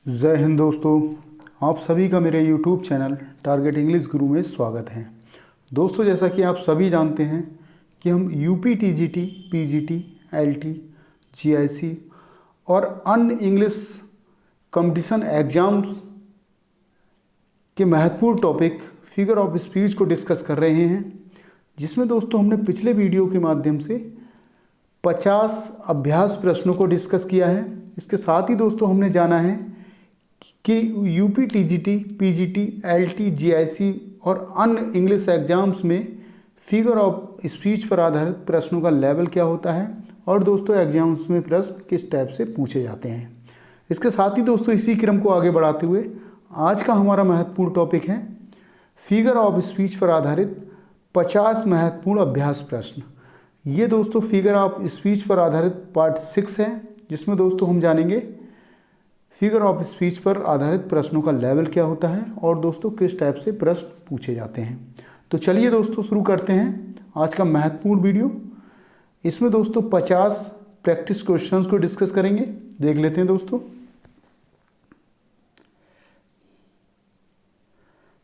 जय हिंद दोस्तों। आप सभी का मेरे YouTube चैनल टारगेट इंग्लिश गुरु में स्वागत है। दोस्तों, जैसा कि आप सभी जानते हैं कि हम UP TGT, PGT, LT, GIC और अन्य इंग्लिश कंपटीशन एग्जाम्स के महत्वपूर्ण टॉपिक फिगर ऑफ स्पीच को डिस्कस कर रहे हैं, जिसमें दोस्तों हमने पिछले वीडियो के माध्यम से 50 अभ्यास प्रश्नों को डिस्कस किया है। इसके साथ ही दोस्तों हमने जाना है कि UP TGT, PGT, LT, GIC और अन्य इंग्लिश एग्जाम्स में फिगर ऑफ स्पीच पर आधारित प्रश्नों का लेवल क्या होता है और दोस्तों एग्जाम्स में प्रश्न किस टाइप से पूछे जाते हैं। इसके साथ ही दोस्तों इसी क्रम को आगे बढ़ाते हुए आज का हमारा महत्वपूर्ण टॉपिक है फिगर ऑफ स्पीच पर आधारित 50 महत्वपूर्ण अभ्यास प्रश्न। ये दोस्तों फिगर ऑफ स्पीच पर आधारित पार्ट 6 है, जिसमें दोस्तों हम जानेंगे फिगर ऑफ स्पीच पर आधारित प्रश्नों का लेवल क्या होता है और दोस्तों किस टाइप से प्रश्न पूछे जाते हैं। तो चलिए दोस्तों शुरू करते हैं आज का महत्वपूर्ण वीडियो। इसमें दोस्तों 50 प्रैक्टिस क्वेश्चंस को डिस्कस करेंगे। देख लेते हैं दोस्तों।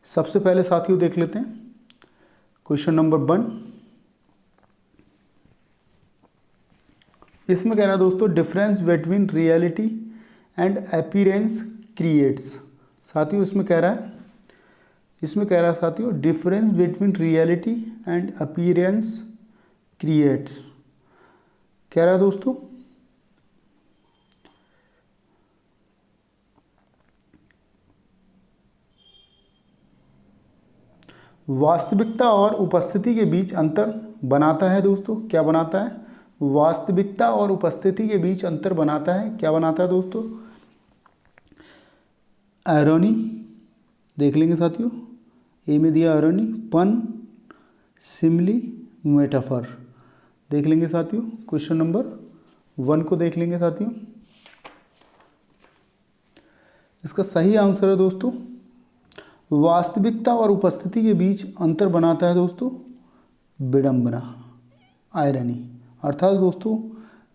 सबसे पहले साथियों देख लेते हैं क्वेश्चन नंबर 1। इसमें कह रहा है दोस्तों difference between reality and appearance creates. साथियों इसमें कह रहा है साथियों difference between reality and appearance creates. कह रहा है दोस्तों वास्तविकता और उपस्थिति के बीच अंतर बनाता है। दोस्तों क्या बनाता है? वास्तविकता और उपस्थिति के बीच अंतर बनाता है। क्या बनाता है दोस्तों? आयरनी देख लेंगे साथियों। ए में दिया आयरनी, पन, सिमली, मेटाफर देख लेंगे साथियों। क्वेश्चन नंबर 1 को देख लेंगे साथियों। इसका सही आंसर है दोस्तों वास्तविकता और उपस्थिति के बीच अंतर बनाता है दोस्तों विडंबना, आयरनी। अर्थात दोस्तों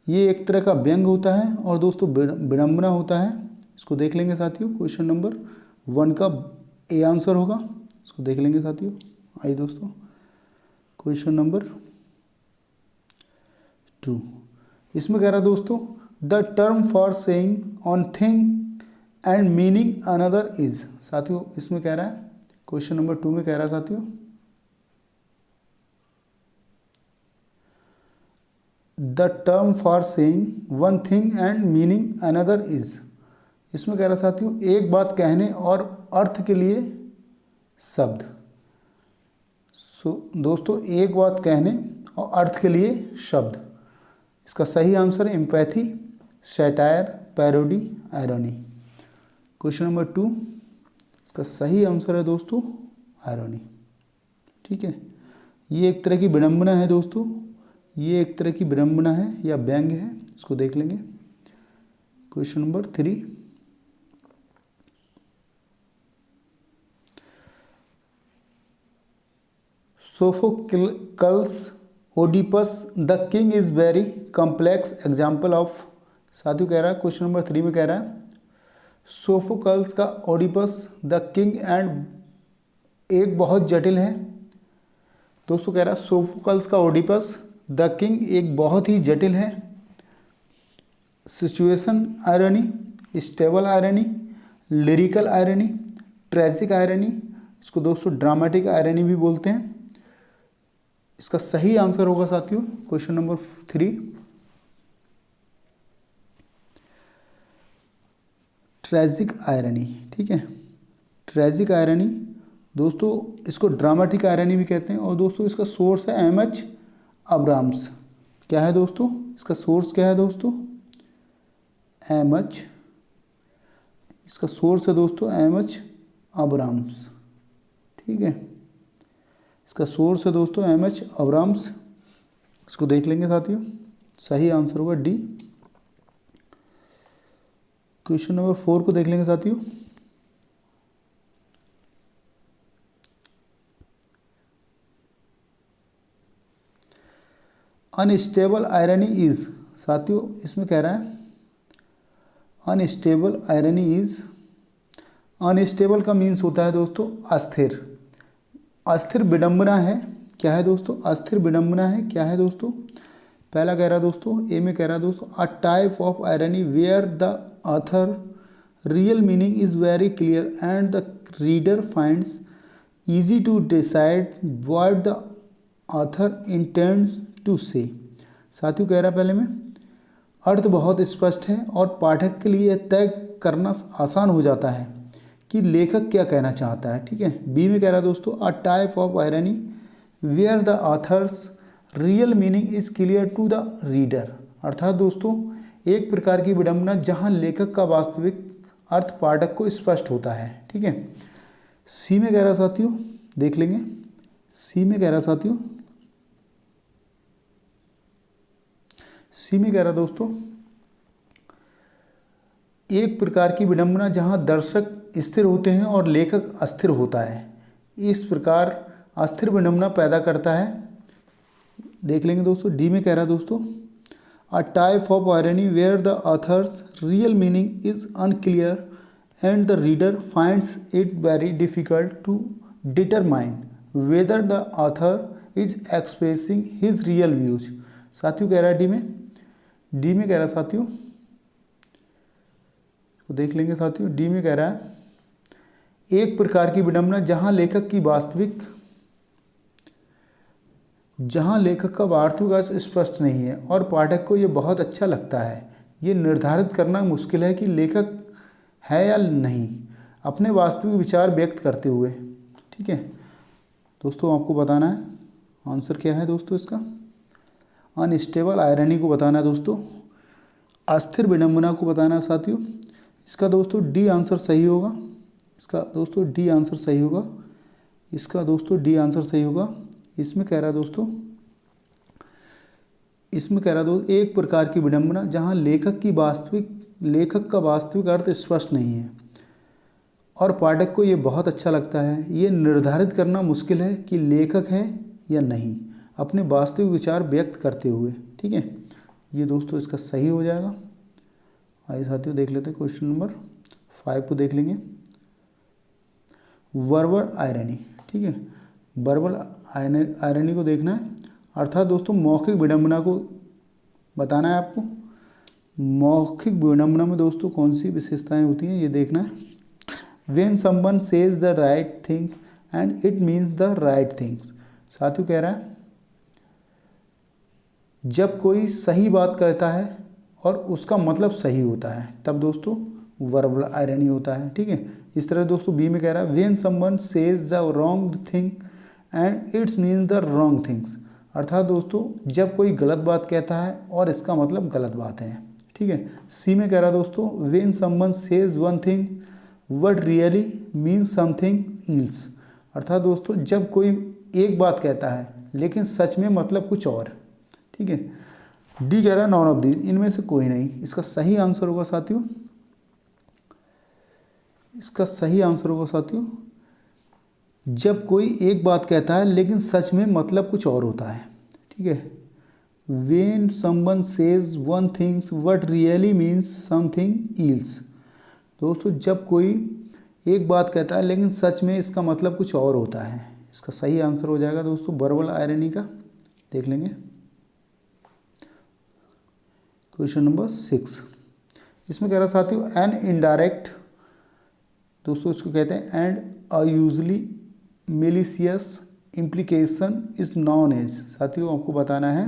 ये एक तरह का व्यंग होता है और दोस्तों विडंबना होता है। इसको देख लेंगे साथियों। क्वेश्चन नंबर 1 का ए आंसर होगा। इसको देख लेंगे साथियों। आइए दोस्तों क्वेश्चन नंबर 2। इसमें कह रहा है दोस्तों the term for saying on thing and meaning another is. साथियों इसमें कह रहा है क्वेश्चन नंबर 2 में कह रहा है साथियों the term for saying one thing and meaning another is. इसमें कह रहा साथियों एक बात कहने और अर्थ के लिए शब्द। दोस्तों एक बात कहने और अर्थ के लिए शब्द। इसका सही आंसर है empathy, satire, parody, irony. Question number 2 इसका सही आंसर है दोस्तों आयरनी। ठीक है, ये एक तरह की विडंबना है दोस्तों। ये एक तरह की विडंबना है या व्यंग है। इसको देख लेंगे। Question number 3। Sophocles Oedipus the king is very complex example of. साथियों कह रहा है क्वेश्चन नंबर 3 में कह रहा है सोफोक्लस का ओडिपस द किंग एंड एक बहुत जटिल है। दोस्तों कह रहा है सोफोक्लस का ओडिपस द किंग एक बहुत ही जटिल है। Situation irony, stable irony, lyrical irony, tragic irony. इसको दोस्तों ड्रामेटिक आयरनी भी बोलते हैं। इसका सही आंसर होगा साथियों क्वेश्चन नंबर 3 ट्रेजिक आयरनी। ठीक है, ट्रेजिक आयरनी दोस्तों इसको ड्रामेटिक आयरनी भी कहते हैं। और दोस्तों इसका सोर्स है एम.एच. अब्राम्स। क्या है दोस्तों इसका सोर्स? क्या है दोस्तों? एम.एच. इसका सोर्स है दोस्तों एम.एच. अब्राम्स। ठीक है, इसका सोर्स है दोस्तों एम.एच. अब्राम्स। इसको देख लेंगे साथियों। सही आंसर होगा डी। क्वेश्चन नंबर 4 को देख लेंगे साथियों। Unstable irony is. साथियों इसमें कह रहा है अनस्टेबल आयरनी इज अनस्टेबल का मीन्स होता है दोस्तों अस्थिर। अस्थिर विडंबना है, क्या है दोस्तों, अस्थिर विडंबना है, क्या है दोस्तों। पहला कह रहा है दोस्तों, ए में कह रहा है दोस्तों, a type of irony where the author real meaning is very clear and the reader finds easy to decide what the author intends to say। साथियों कह रहा पहले में, अर्थ बहुत स्पष्ट है और पाठक के लिए तय करना आसान हो जाता है कि लेखक क्या कहना चाहता है। ठीक है। बी में कह रहा दोस्तों, a type of irony where the author's real meaning is clear to the reader. अर्थात दोस्तों एक प्रकार की विडंबना जहाँ लेखक का वास्तविक अर्थ पाठक को स्पष्ट होता है। ठीक है। सी में कह रहा साथियों, देख लेंगे, सी में कह रहा साथियों, सी में कह रहा दोस्तों, एक प्रकार की विडंबना जहां दर्शक स्थिर होते हैं और लेखक अस्थिर होता है, इस प्रकार अस्थिर विडंबना पैदा करता है। देख लेंगे दोस्तों। डी में कह रहा दोस्तों, a type of irony where the author's real meaning is unclear and the reader finds it very difficult to determine whether the author is expressing his real views। साथियों कह रहा है डी में, डी में कह रहा साथियों, तो देख लेंगे साथियों। डी में कह रहा है एक प्रकार की विडंबना जहां लेखक की वास्तविक, जहां लेखक का वास्तविक अर्थ स्पष्ट नहीं है और पाठक को यह बहुत अच्छा लगता है, ये निर्धारित करना मुश्किल है कि लेखक है या नहीं अपने वास्तविक विचार व्यक्त करते हुए। ठीक है दोस्तों, आपको बताना है आंसर क्या है दोस्तों इसका। अनस्टेबल आयरनी को बताना है दोस्तों, अस्थिर विडंबना को बताना है साथियों। इसका दोस्तों डी आंसर सही होगा, इसका दोस्तों डी आंसर सही होगा, इसका दोस्तों डी आंसर सही होगा। इसमें कह रहा दोस्तों, इसमें कह रहा दोस्तों एक प्रकार की विडंबना जहां लेखक का वास्तविक अर्थ स्पष्ट नहीं है और पाठक को ये बहुत अच्छा लगता है, ये निर्धारित करना मुश्किल है कि लेखक है या नहीं अपने वास्तविक विचार व्यक्त करते हुए। ठीक है, ये दोस्तों इसका सही हो जाएगा। आइए साथियों देख लेते हैं क्वेश्चन नंबर 5 को देख लेंगे। Verbal irony. ठीक है, वर्बल आयरनी को देखना है, अर्थात दोस्तों मौखिक विडंबना को बताना है आपको। मौखिक विडंबना में दोस्तों कौन सी विशेषताएं होती हैं ये देखना है। When someone says the right thing and it means the right things। साथियों कह रहा है जब कोई सही बात कहता है और उसका मतलब सही होता है तब दोस्तों वर्बल आयरनी होता है। ठीक है, इस तरह दोस्तों बी में कह रहा है when someone says the wrong thing and it means the wrong things। अर्थात दोस्तों जब कोई गलत बात कहता है और इसका मतलब गलत बात है। ठीक है, सी में कह रहा दोस्तों when someone says one thing what really means something else। अर्थात दोस्तों जब कोई एक बात कहता है लेकिन सच में मतलब कुछ और। ठीक है, डी कह रहा है नॉन ऑफ दी, इनमें से कोई नहीं। इसका सही आंसर होगा साथियों, इसका सही आंसर होगा साथियों जब कोई एक बात कहता है लेकिन सच में मतलब कुछ और होता है। ठीक है, when someone says one thing what really means something else। दोस्तों जब कोई एक बात कहता है लेकिन सच में इसका मतलब कुछ और होता है। इसका सही आंसर हो जाएगा दोस्तों वर्बल आयरनी का। देख लेंगे क्वेश्चन नंबर 6। इसमें कह रहा साथियों एन इनडायरेक्ट, दोस्तों इसको कहते हैं and a usually malicious implication is known as. साथियों आपको बताना है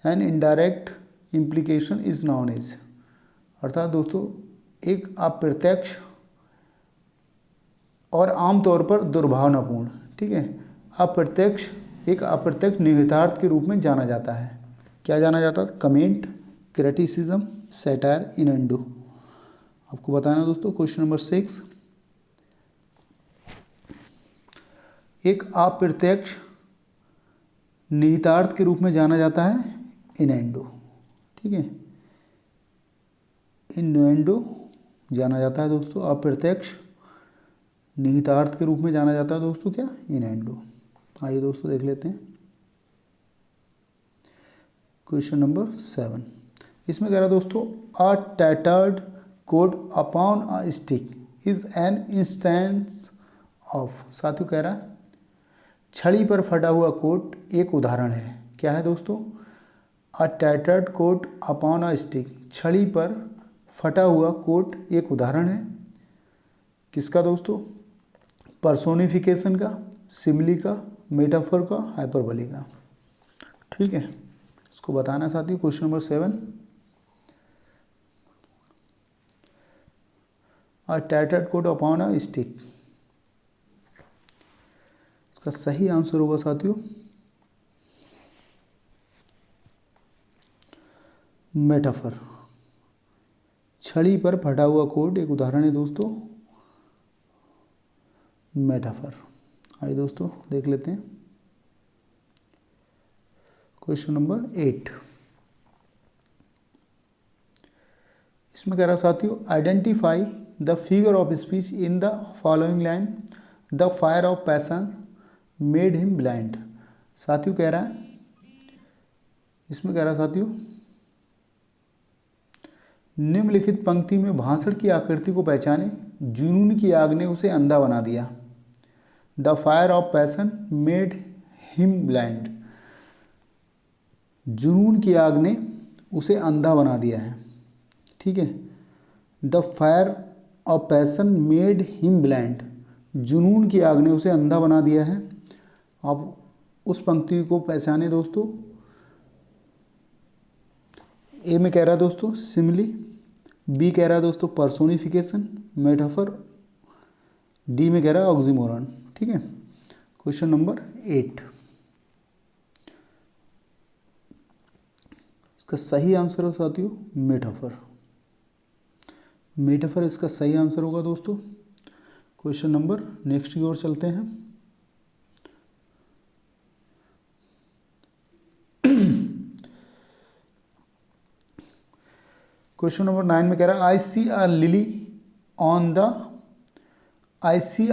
an indirect implication is known as, अर्थात दोस्तों एक अप्रत्यक्ष और आमतौर पर दुर्भावनापूर्ण। ठीक है, अप्रत्यक्ष एक अप्रत्यक्ष निहितार्थ के रूप में जाना जाता है। क्या जाना जाता है? Comment, criticism, satire, innuendo. आपको बताना दोस्तों क्वेश्चन नंबर 6। एक अप्रत्यक्ष निहितार्थ के रूप में जाना जाता है इनएंडो। ठीक है, इनएंडो जाना जाता है दोस्तों, अप्रत्यक्ष निहितार्थ के रूप में जाना जाता है दोस्तों क्या? इनएंडो। आइए दोस्तों देख लेते हैं क्वेश्चन नंबर 7। इसमें कह रहा है दोस्तों a tattered coat upon a stick is an instance of. साथियों कह रहा है छड़ी पर फटा हुआ कोट एक उदाहरण है। क्या है दोस्तों? A tattered coat upon a stick. छड़ी पर फटा हुआ कोट एक उदाहरण है किसका दोस्तों? पर्सोनिफिकेशन का, सिमिली का, मेटाफर का, हाइपरबोली का। ठीक है, इसको बताना साथियों। Question number 7, a tattered coat upon a stick. इसका सही आंसर होगा साथियों मेटाफर। छड़ी पर फटा हुआ कोट एक उदाहरण है दोस्तों मेटाफर। आइए दोस्तों देख लेते हैं क्वेश्चन नंबर 8। इसमें कह रहा साथियों identify the figure of speech in the following line. The fire of passion made him blind. साथियों कह रहा है इसमें कह रहा साथियों निम्नलिखित पंक्ति में भाषण की आकृति को पहचाने। जुनून की आग ने उसे अंधा बना दिया। The fire of passion made him blind. जुनून की आग ने उसे अंधा बना दिया है। ठीक है, the fire of passion made him blind. जुनून की आग ने उसे अंधा बना दिया है। आप उस पंक्ति को पहचाने दोस्तों। ए में कह रहा है दोस्तों सिमिली, बी कह रहा है दोस्तों पर्सोनिफिकेशन, मेटाफर, डी में कह रहा है ऑक्सीमोरन। ठीक है, क्वेश्चन नंबर 8। इसका सही आंसर हो साथियों मेटाफर। मेटाफर इसका सही आंसर होगा दोस्तों। क्वेश्चन नंबर नेक्स्ट की ओर चलते हैं। क्वेश्चन नंबर 9 में कह रहा है I see a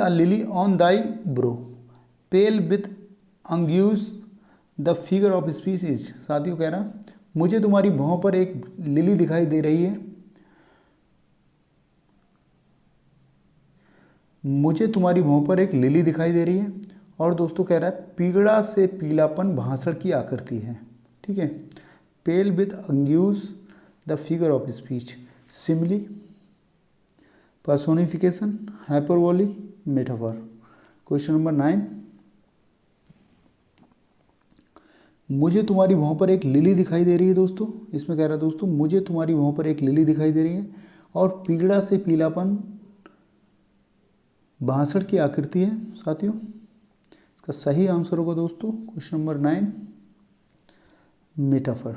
lily on thy brow pale with anguish the figure of speech is. साथियों कह रहा मुझे तुम्हारी भौं पर एक लिली दिखाई दे रही है। मुझे तुम्हारी भौं पर एक लिली दिखाई दे रही है। और दोस्तों कह रहा है पीगड़ा से पीलापन भाषण की आकृति है। ठीक है, pale with anguish the figure of speech, simile, personification, hyperbole, metaphor. Question number 9, मुझे तुम्हारी भौं पर एक लिली दिखाई दे रही है दोस्तों। इसमें कह रहा है दोस्तों मुझे तुम्हारी भौं पर एक लिली दिखाई दे रही है और पीगड़ा से पीलापन भाषण की आकृति है। साथियों इसका सही आंसर होगा दोस्तों क्वेश्चन नंबर 9 मेटाफर।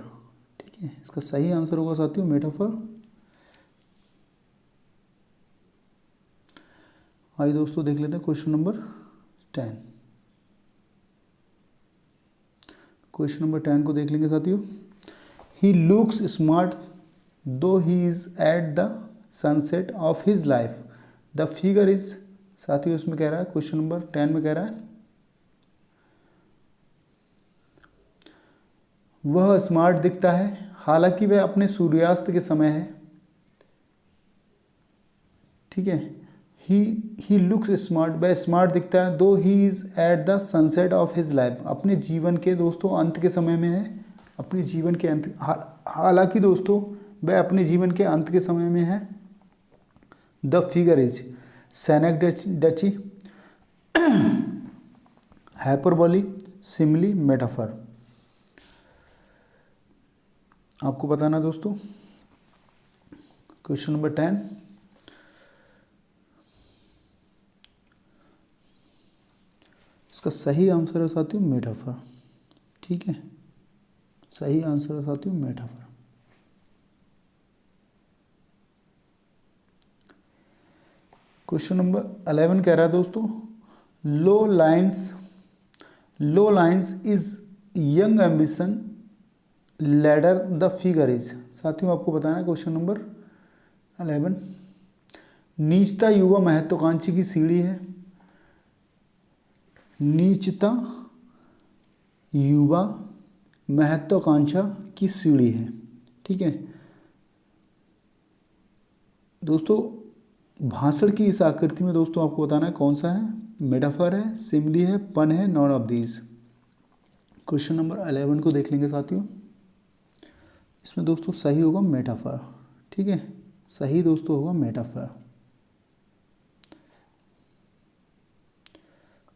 ठीक है, इसका सही आंसर होगा साथियों मेटाफर। आइए दोस्तों देख लेते हैं क्वेश्चन नंबर 10। क्वेश्चन नंबर 10 को देख लेंगे साथियों। ही लुक्स स्मार्ट दो he is at the sunset of his life the figure is. साथियों इसमें कह रहा है क्वेश्चन नंबर 10 में कह रहा है वह स्मार्ट दिखता है हालांकि वह अपने सूर्यास्त के समय है। ठीक है, ही लुक्स स्मार्ट, वह स्मार्ट दिखता है दो he is at the sunset of his life, अपने जीवन के दोस्तों अंत के समय में है। अपने जीवन के अंत, हालांकि दोस्तों वह अपने जीवन के अंत के समय में है। The figure is synecdoche, hyperbole, simile, metaphor. आपको बताना दोस्तों क्वेश्चन नंबर 10। इसका सही आंसर है साथियों मेटाफर। ठीक है, सही आंसर है साथियों मेटाफर। क्वेश्चन नंबर 11 कह रहा है दोस्तों lowliness is young ambition ladder the figure is. साथियों आपको बताना है क्वेश्चन नंबर 11। नीचता युवा महत्वाकांक्षी की सीढ़ी है। नीचता युवा महत्वाकांक्षा की सीढ़ी है। ठीक है दोस्तों, भाषण की इस आकृति में दोस्तों आपको बताना है कौन सा है, मेटाफर है, सिमली है, पन है, none of these. Question number 11 को देख लेंगे साथियों। इसमें दोस्तों सही होगा मेटाफर। ठीक है, सही दोस्तों होगा मेटाफर।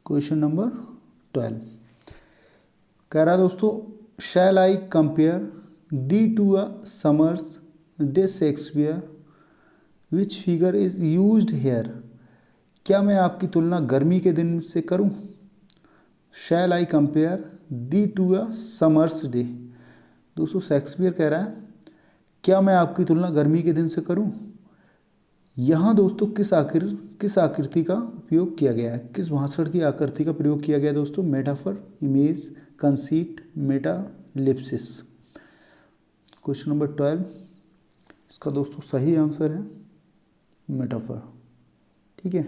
क्वेश्चन नंबर 12 कह रहा है दोस्तों, shall I compare thee to a summer's day Shakespeare which figure is used here. क्या मैं आपकी तुलना गर्मी के दिन से करूं? Shall I compare thee to a summer's day. दोस्तों शेक्सपियर कह रहा है क्या मैं आपकी तुलना गर्मी के दिन से करूं। यहाँ दोस्तों किस आकृति का उपयोग किया गया है, किस भाषण की आकृति का प्रयोग किया गया है दोस्तों? Metaphor, image, conceit, metalepsis. Question number 12 इसका दोस्तों सही आंसर है मेटाफर। ठीक है,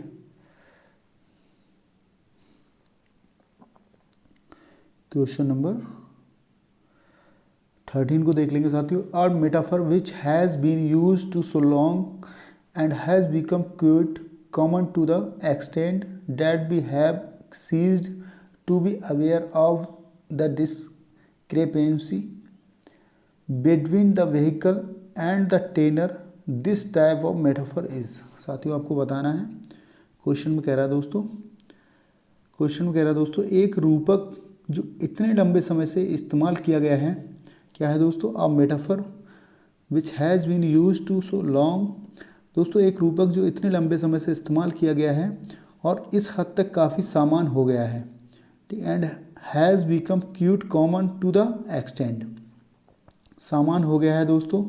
क्वेश्चन नंबर 13 को देख लेंगे साथियों। Are metaphor which has been use to so long and has become quite common to the extent that we have ceased to be aware of the discrepancy between the vehicle and the tenor this type of metaphor is. साथियों आपको बताना है, question में कह रहा है दोस्तों एक रूपक जो इतने लंबे समय से इस्तेमाल किया गया है, क्या है दोस्तों? A metaphor which has been use to so long. दोस्तों एक रूपक जो इतने लंबे समय से इस्तेमाल किया गया है और इस हद तक काफ़ी सामान हो गया है, and has become quite common to the extent. सामान हो गया है दोस्तों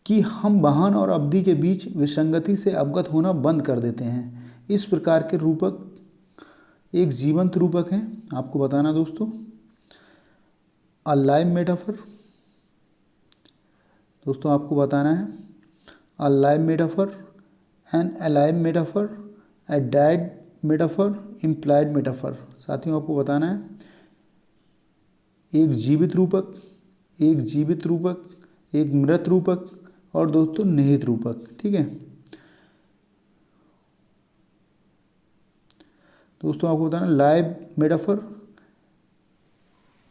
कि हम वाहन और अवधि के बीच विसंगति से अवगत होना बंद कर देते हैं। इस प्रकार के रूपक एक जीवंत रूपक है। आपको बताना दोस्तों, अ लाइव मेटाफर। दोस्तों आपको बताना है a live metaphor, an alive metaphor, a dead metaphor, implied metaphor. साथियों आपको बताना है एक जीवित रूपक, एक मृत रूपक और दोस्तों निहित रूपक। ठीक है दोस्तों, आपको बताना लाइव मेटाफर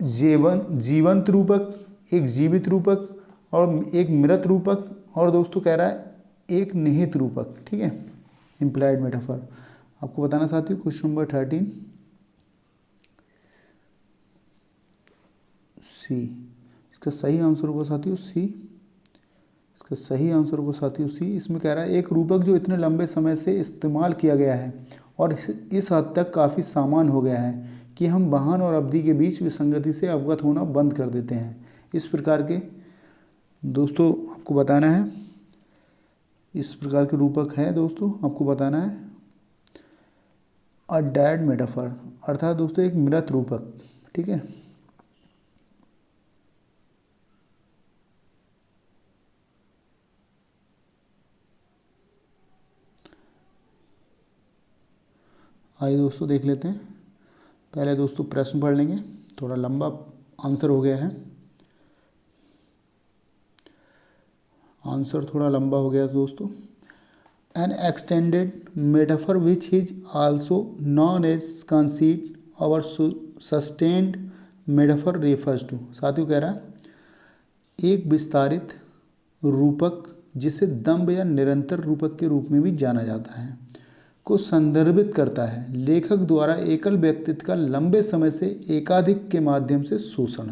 जीवंत रूपक, एक जीवित रूपक और एक मृत रूपक, और दोस्तों कह रहा है एक निहित रूपक। ठीक है, इम्प्लाइड मेटाफर। आपको बताना साथियों क्वेश्चन नंबर 13 सी। इसका सही आंसर होगा साथियों सी। इसका सही आंसर होगा साथियों सी। इसमें कह रहा है एक रूपक जो इतने लंबे समय से इस्तेमाल किया गया है और इस हद तक काफ़ी सामान हो गया है कि हम वाहन और अवधि के बीच विसंगति से अवगत होना बंद कर देते हैं। इस प्रकार के दोस्तों आपको बताना है, इस प्रकार के रूपक है दोस्तों, आपको बताना है अ डेड मेटाफर, अर्थात दोस्तों एक मृत रूपक। ठीक है, आइए दोस्तों देख लेते हैं। पहले दोस्तों प्रश्न पढ़ लेंगे, थोड़ा लंबा आंसर हो गया है। आंसर थोड़ा लंबा हो गया दोस्तों। An extended metaphor which is also known as conceit और सस्टेन्ड मेटाफर रेफर्स टू। साथियों कह रहा है एक विस्तारित रूपक जिसे दम्भ या निरंतर रूपक के रूप में भी जाना जाता है को संदर्भित करता है लेखक द्वारा एकल व्यक्तित्व का लंबे समय से एकाधिक के माध्यम से शोषण।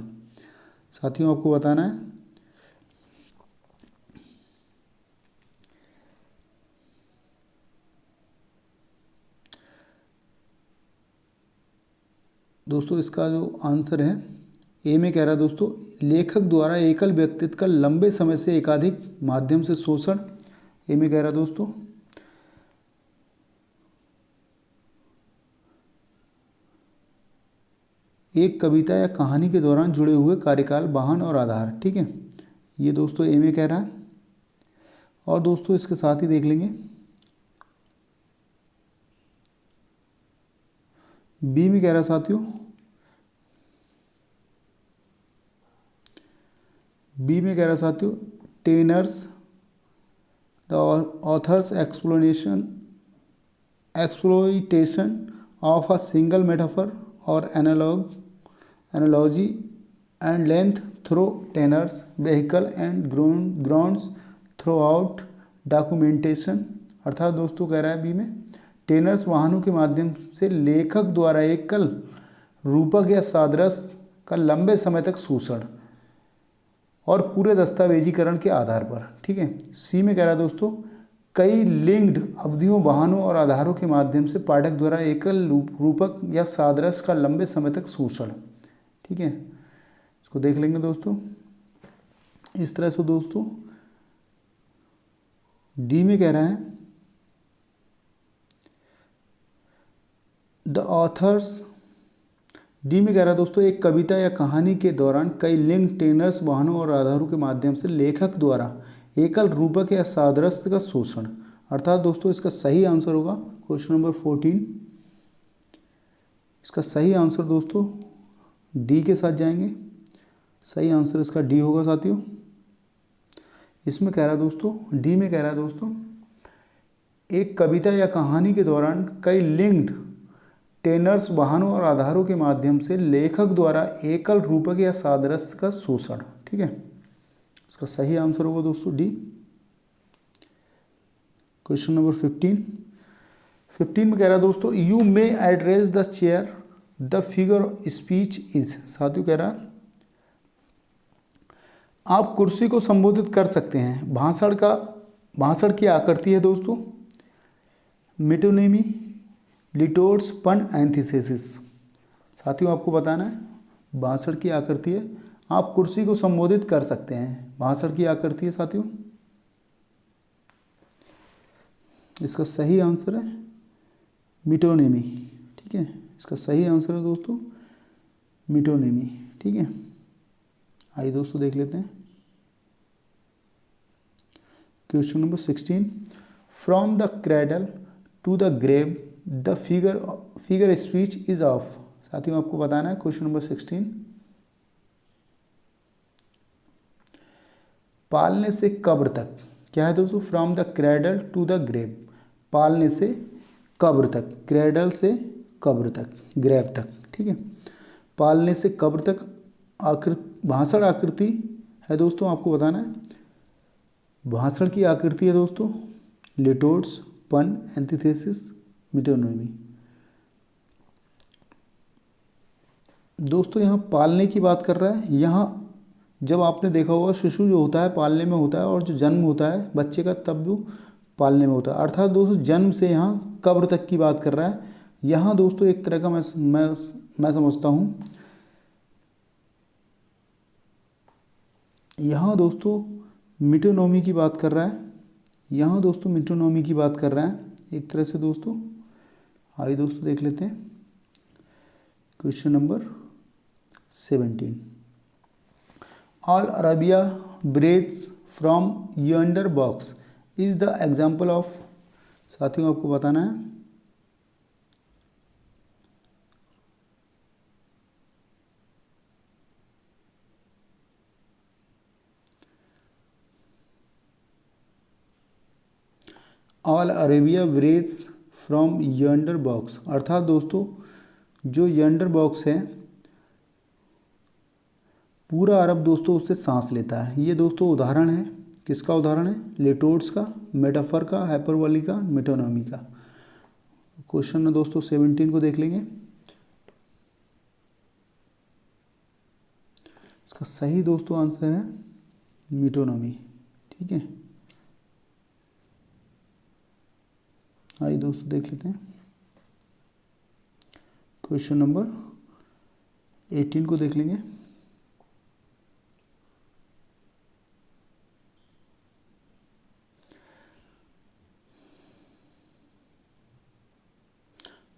साथियों आपको बताना है दोस्तों, इसका जो आंसर है ए में कह रहा है दोस्तों लेखक द्वारा एकल व्यक्तित्व का लंबे समय से एकाधिक माध्यम से शोषण। ए में कह रहा है दोस्तों एक कविता या कहानी के दौरान जुड़े हुए कार्यकाल, वाहन और आधार। ठीक है, ये दोस्तों ए में कह रहा है। और दोस्तों इसके साथ ही देख लेंगे बी में कह रहा है साथियों, बी में कह रहा है साथियों tenors the author's exploitation of a single metaphor or analogy and length through tenors, vehicle and grounds throughout documentation। अर्थात दोस्तों कह रहा है बी में, टेनर्स वाहनों के माध्यम से लेखक द्वारा एकल रूपक या सादृश का लंबे समय तक शोषण और पूरे दस्तावेजीकरण के आधार पर। ठीक है। सी में कह रहा है दोस्तों, कई लिंक्ड अवधियों, वाहनों और आधारों के माध्यम से पाठक द्वारा एकल रूपक या सादृश का लंबे समय तक शोषण। ठीक है, इसको देख लेंगे दोस्तों इस तरह से। दोस्तों डी में कह रहा है, द ऑथर्स, डी में कह रहा है दोस्तों, एक कविता या कहानी के दौरान कई लिंक, टेनर्स, वाहनों और आधारों के माध्यम से लेखक द्वारा एकल रूपक या सादृश का शोषण। अर्थात दोस्तों इसका सही आंसर होगा क्वेश्चन नंबर 14। इसका सही आंसर दोस्तों डी के साथ जाएंगे। सही आंसर इसका डी होगा साथियों। इसमें कह रहा है दोस्तों, डी में कह रहा है दोस्तों, एक कविता या कहानी के दौरान कई लिंक्ड, टेनर्स, वाहनों और आधारों के माध्यम से लेखक द्वारा एकल रूपक या सादृश का शोषण। ठीक है, इसका सही आंसर होगा दोस्तों डी। क्वेश्चन नंबर 15 में कह रहा है दोस्तों, you may address the chair, the figure speech is. साथियों कह रहा है आप कुर्सी को संबोधित कर सकते हैं। भाषण की आकृति है दोस्तों मेटोनिमी, लिटोर्स, पन, एंथिसिस। साथियों आपको बताना है भाषण की आकृति है, आप कुर्सी को संबोधित कर सकते हैं। भाषण की आकृति है साथियों। इसका सही आंसर है मिटोनिमी। ठीक है, इसका सही आंसर है दोस्तों मिटोनिमी। ठीक है, आइए दोस्तों देख लेते हैं question number 16। From the cradle to the grave the figure speech is of. साथियों आपको बताना है क्वेश्चन नंबर 16। पालने से कब्र तक क्या है दोस्तों? From the cradle to the grave, पालने से कब्र तक, क्रेडल से कब्र तक, ग्रेव तक। ठीक है, पालने से कब्र तक भाषण आकृति है दोस्तों, आपको बताना है भाषण की आकृति है दोस्तों लिटोर्स, पन, एंटीथेसिस, मिटोनिमी। दोस्तों यहाँ पालने की बात कर रहा है। यहाँ जब आपने देखा होगा शिशु जो होता है पालने में होता है, और जो जन्म होता है बच्चे का तब वो पालने में होता है। अर्थात दोस्तों जन्म से यहाँ कब्र तक की बात कर रहा है। यहाँ दोस्तों एक तरह का मैं समझता हूँ, यहाँ दोस्तों मिटोनोमी की बात कर रहा है। यहाँ दोस्तों मिटोनोमी की बात कर रहा है एक तरह से दोस्तों। आइए दोस्तों देख लेते हैं question number 17। All Arabia breaths from yonder box is the example of. साथियों आपको बताना है all Arabia breaths from yonder box. अर्थात दोस्तों जो यंडर बॉक्स है पूरा अरब दोस्तों उससे सांस लेता है। ये दोस्तों उदाहरण है, किसका उदाहरण है? लेटोर्स का, मेटाफर का, हाइपरबोली का, मेटोनॉमी का। क्वेश्चन में दोस्तों 17 को देख लेंगे। इसका सही दोस्तों आंसर है मिटोनॉमी। ठीक है, आइए दोस्तों देख लेते हैं क्वेश्चन नंबर 18 को देख लेंगे।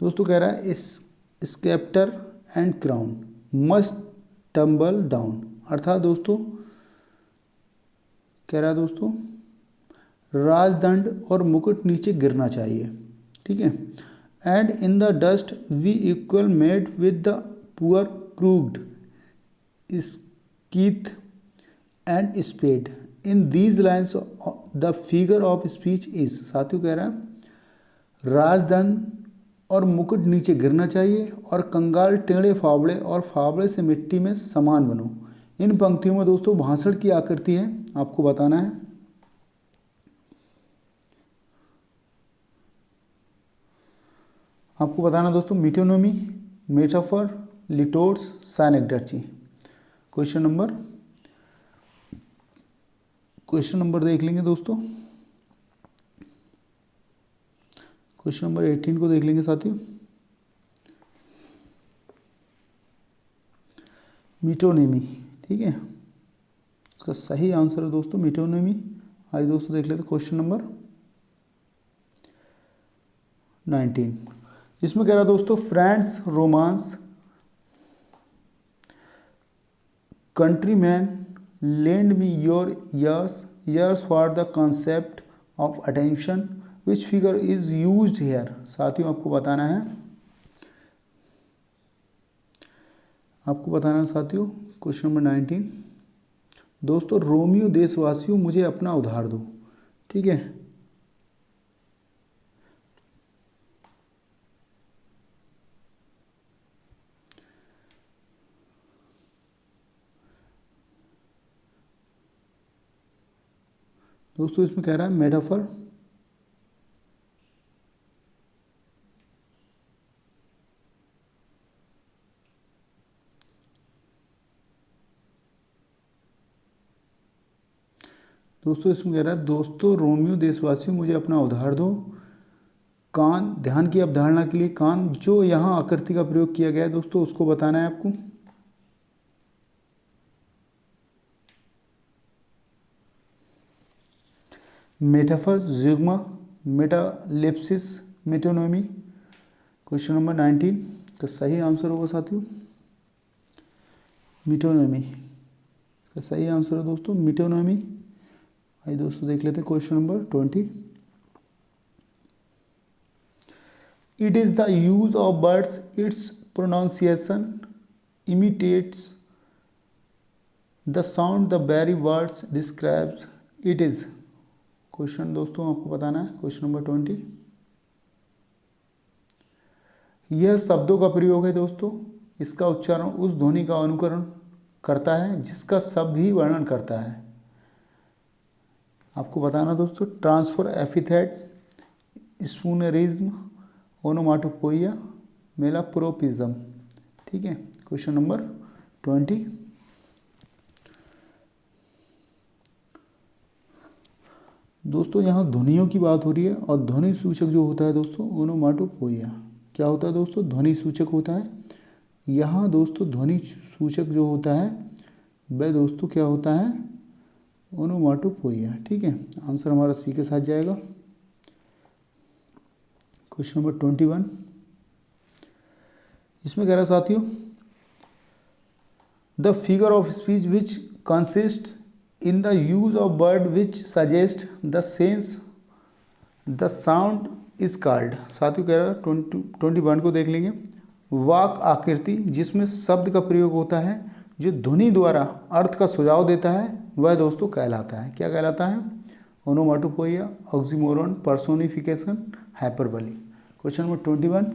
दोस्तों कह रहा है sceptre and crown must tumble down. अर्थात दोस्तों कह रहा है दोस्तों राजदंड और मुकुट नीचे गिरना चाहिए। ठीक है, and in the dust be equal made with the poor crooked scythe and spade in these lines the figure of speech is, साथियों कह रहा है राजधन और मुकुट नीचे गिरना चाहिए और कंगाल टेढ़े फावड़े और फावड़े से मिट्टी में समान बनो। इन पंक्तियों में दोस्तों भाषण की आकृति है, आपको बताना है। आपको बताना दोस्तों मीटोनोमी, मेटाफर, लिटोर्स, साइनेक्डर्ची। क्वेश्चन नंबर देख लेंगे दोस्तों। क्वेश्चन नंबर 18 को देख लेंगे साथियों। मीटोनिमी, ठीक है, इसका सही आंसर है दोस्तों मीटोनिमी। आइए दोस्तों देख लेते क्वेश्चन नंबर 19। इसमें कह रहा है दोस्तों friends romance countryman lend me your ears for the concept of attention which figure is used here। साथियों आपको बताना है साथियों क्वेश्चन नंबर 19। दोस्तों रोमियो देशवासियों मुझे अपना उधार दो, ठीक है। दोस्तों इसमें कह रहा है मेटाफर, दोस्तों इसमें कह रहा है दोस्तों रोमियो देशवासियों मुझे अपना उधार दो। कान, ध्यान की अवधारणा के लिए कान, जो यहाँ आकृति का प्रयोग किया गया है दोस्तों उसको बताना है आपको। Metaphor, zeugma, metalepsis, metonymy. Question number 19 का सही आंसर होगा साथियों मिटोनोमी। इसका सही आंसर है दोस्तों मिटोनोमी। आइए दोस्तों देख लेते हैं question number 20। It is the use of words, it's pronunciation imitates the sound the very words describes it is. Question दोस्तों आपको बताना है क्वेश्चन नंबर 20। यह शब्दों का प्रयोग है दोस्तों, इसका उच्चारण उस ध्वनि का अनुकरण करता है जिसका शब्द ही वर्णन करता है। आपको बताना दोस्तों ट्रांसफर, एपिथेट, स्पूनरिज्म, ओनोमाटोपोइया, मेलाप्रोपिज्म, ठीक है। Question number 20। दोस्तों यहाँ ध्वनियों की बात हो रही है और ध्वनि सूचक जो होता है दोस्तों ओनोमाटोपोइया। क्या होता है दोस्तों ध्वनि सूचक होता है। यहाँ दोस्तों ध्वनि सूचक जो होता है वह दोस्तों क्या होता है ओनोमाटोपोइया, ठीक है। आंसर हमारा सी के साथ जाएगा। Question number 21। इसमें कह रहा है साथियों the figure of speech which consist in the use of word which suggest the sense the sound is called। साथियों कह रहा है 21 को देख लेंगे। वाक आकृति जिसमें शब्द का प्रयोग होता है जो ध्वनि द्वारा अर्थ का सुझाव देता है वह दोस्तों कहलाता है, क्या कहलाता है onomatopoeia, oxymoron, personification, hyperbole. Question number 21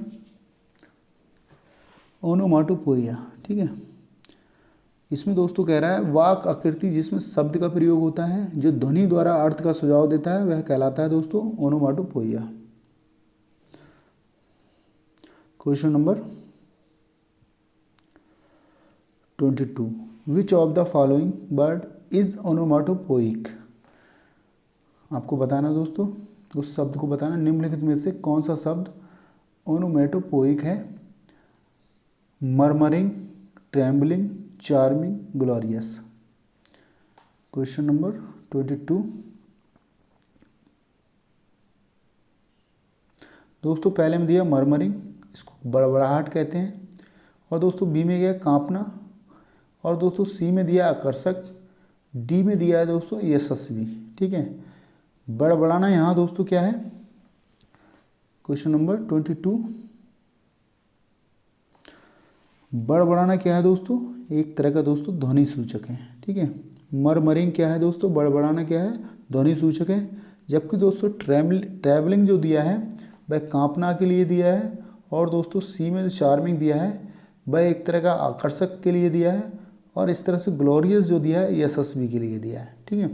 onomatopoeia, ठीक है। इसमें दोस्तों कह रहा है वाक आकृति जिसमें शब्द का प्रयोग होता है जो ध्वनि द्वारा अर्थ का सुझाव देता है वह कहलाता है दोस्तों onomatopoeia. Question number 22। Which of the following word is onomatopoeic. आपको बताना दोस्तों उस शब्द को बताना निम्नलिखित में से कौन सा शब्द ओनोमेटोपोइक है। Murmuring, trembling, charming, glorious. Question number 22। दोस्तों पहले में दिया मर्मरिंग, इसको बड़बड़ाहट कहते हैं, और दोस्तों बी में गया कांपना, और दोस्तों सी में दिया आकर्षक, डी में दिया है दोस्तों यशस्वी, ठीक है। बड़बड़ाना यहाँ दोस्तों क्या है क्वेश्चन नंबर 22। बड़बड़ाना क्या है दोस्तों एक तरह का दोस्तों ध्वनि सूचक है, ठीक है। मरमरिंग क्या है दोस्तों, बड़बड़ाना क्या है, ध्वनि सूचक है। जबकि दोस्तों ट्रैवलिंग जो दिया है वह कांपना के लिए दिया है। और दोस्तों सी में जो चार्मिंग दिया है वह एक तरह का आकर्षक के लिए दिया है। और इस तरह से ग्लोरियस जो दिया है यशस्वी के लिए दिया है। ठीक है,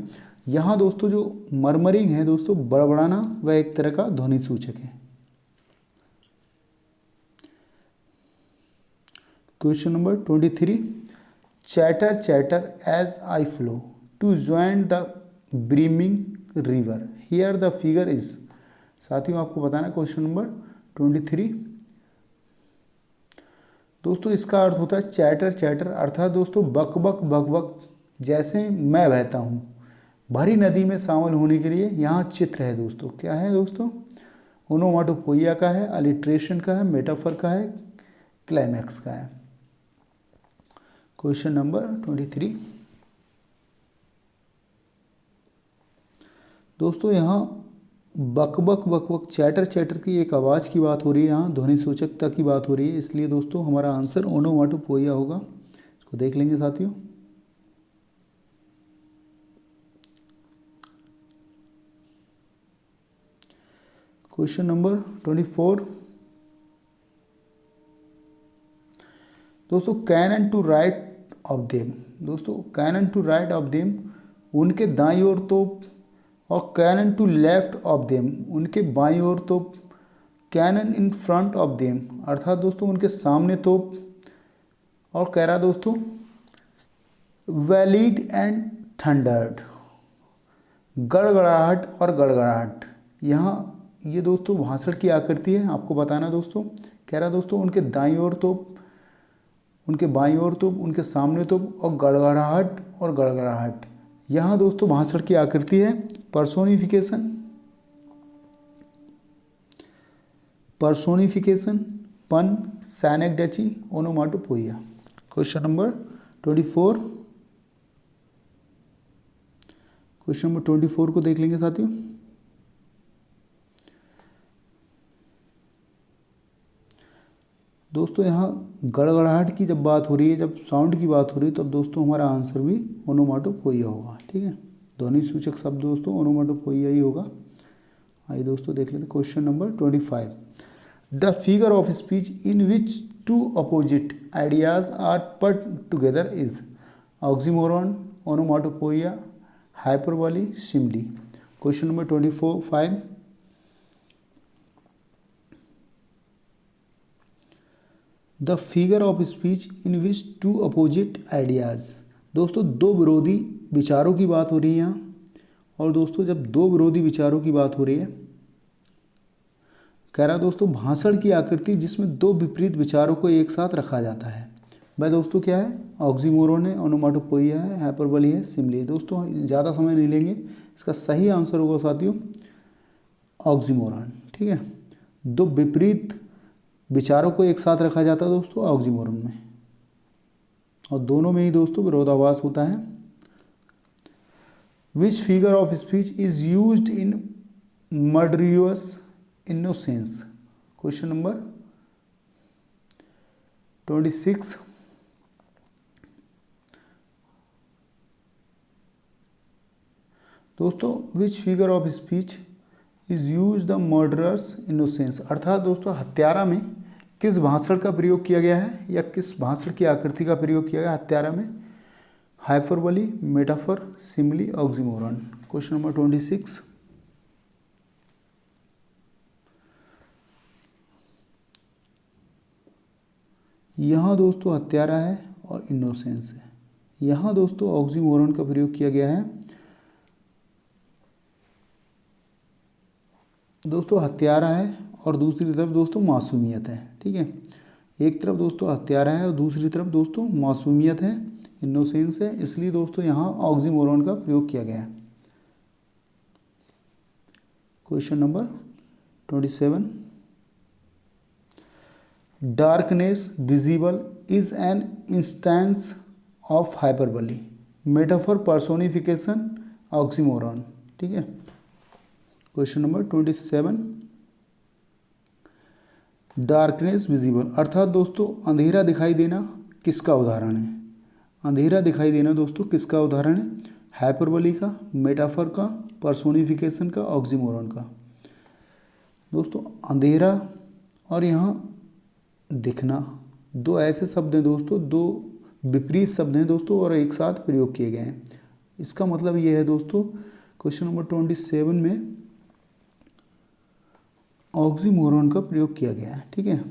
यहाँ दोस्तों जो मरमरिंग है दोस्तों, बड़बड़ाना, वह एक तरह का ध्वनि सूचक है। Question number 23, chatter chatter as I flow to join the brimming river, here the figure is. साथियों आपको बताना क्वेश्चन नंबर 23 दोस्तों, इसका अर्थ होता है चैटर चैटर, अर्थात दोस्तों बक बक बक बक, जैसे मैं बहता हूँ भरी नदी में शामिल होने के लिए। यहाँ चित्र है दोस्तों, क्या है दोस्तों, ओनोमाटोपोइया का है, अलिट्रेशन का है, मेटाफर का है, क्लाइमैक्स का है। क्वेश्चन नंबर 23 दोस्तों, यहाँ बक बक बक बक चैटर चैटर की एक आवाज़ की बात हो रही है, यहाँ ध्वनि सूचकता की बात हो रही है, इसलिए दोस्तों हमारा आंसर ओनोमाटोपोइया होगा। इसको देख लेंगे साथियों। क्वेश्चन नंबर 24 दोस्तों, cannon to right of them. दोस्तों cannon to right of them, उनके दाईं ओर तोप, और cannon to left of them, उनके बाईं ओर तोप, cannon in front of them, अर्थात दोस्तों उनके सामने तोप। और कह रहा दोस्तों वैलिड एंड थंडर्ड, गड़गड़ाहट और गड़गड़ाहट। यहाँ ये दोस्तों भाषण की आकृति है, आपको बताना दोस्तों। कह रहा दोस्तों उनके दाईं ओर तोप, उनके बाईं ओर तोप, उनके सामने तोप, और गड़गड़ाहट और गड़गड़ाहट। यहाँ दोस्तों भाषण की आकृति है। पर्सोनिफिकेशन, पन, सैनेक्डेची, ओनोमाटोपोइया। क्वेश्चन नंबर 24 क्वेश्चन नंबर 24 को देख लेंगे साथियों। दोस्तों यहाँ गड़गड़ाहट की जब बात हो रही है, जब साउंड की बात हो रही है, तब दोस्तों हमारा आंसर भी ओनोमाटोपोइया होगा। ठीक है, ध्वनि सूचक शब्द दोस्तों ओनोमाटोपोइया ही होगा। आइए दोस्तों देख लेते हैं question number 25, the figure of speech in which two opposite ideas are put together is oxymoron, onomatopoeia, hyperbole, simile. Question number 25, the figure of speech in which two opposite ideas. दोस्तों दो विरोधी विचारों की बात हो रही है यहाँ। और दोस्तों जब दो विरोधी विचारों की बात हो रही है, कह रहा दोस्तों भाषण की आकृति जिसमें दो विपरीत विचारों को एक साथ रखा जाता है, वह दोस्तों क्या है, ऑक्सीमोरॉन है, ओनोमाटोपोइया है, हाइपरबोली है, सिमिली है। दोस्तों ज़्यादा समय नहीं लेंगे, इसका सही आंसर होगा साथियों ऑक्सीमोरॉन। ठीक है, दो विपरीत विचारों को एक साथ रखा जाता है दोस्तों ऑक्सीमोरॉन में, और दोनों में ही दोस्तों विरोधाभास होता है। Which figure of speech is used in murderous innocence. Question number 26, दोस्तों which figure of speech is use the murderer's innocence, अर्थात दोस्तों हत्यारा में किस भाषण का प्रयोग किया गया है, या किस भाषण की आकृति का प्रयोग किया गया हत्यारा में, hyperbole, metaphor, simile, oxymoron. Question number 26, यहाँ दोस्तों हत्यारा है और इनोसेंस है। यहाँ दोस्तों ऑक्सीमोरॉन का प्रयोग किया गया है। दोस्तों हत्यारा है और दूसरी तरफ दोस्तों मासूमियत है। ठीक है, एक तरफ दोस्तों हत्यारा है और दूसरी तरफ दोस्तों मासूमियत है, इनोसेंस है, इसलिए दोस्तों यहाँ ऑक्सीमोरॉन का प्रयोग किया गया है। Question number 27, darkness visible is an instance of hyperbole, metaphor, personification, oxymoron. ठीक है, क्वेश्चन नंबर 27, डार्कनेस विजिबल, अर्थात दोस्तों अंधेरा दिखाई देना किसका उदाहरण है, अंधेरा दिखाई देना दोस्तों किसका उदाहरण है? हाइपरबोली का, मेटाफर का, पर्सोनिफिकेशन का, ऑक्सीमोरन का। दोस्तों अंधेरा और यहाँ दिखना दो ऐसे शब्द हैं दोस्तों, दो विपरीत शब्द हैं दोस्तों और एक साथ प्रयोग किए गए हैं। इसका मतलब ये है दोस्तों, क्वेश्चन नंबर 27 में ऑक्सीमोरन का प्रयोग किया गया है। ठीक है,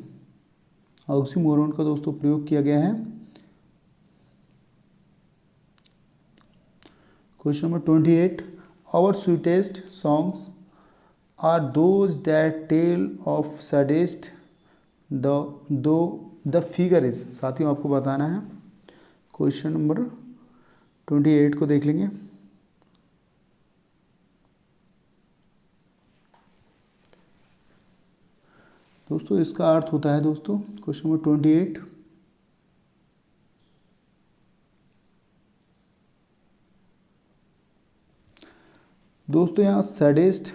ऑक्सीमोरन का दोस्तों प्रयोग किया गया है। Question number 28, our sweetest songs are those that tell of saddest the figure is. साथियों आपको बताना है, क्वेश्चन नंबर 28 को देख लेंगे। दोस्तों इसका अर्थ होता है दोस्तों, क्वेश्चन नंबर 28, दोस्तों यहाँ सैडेस्ट,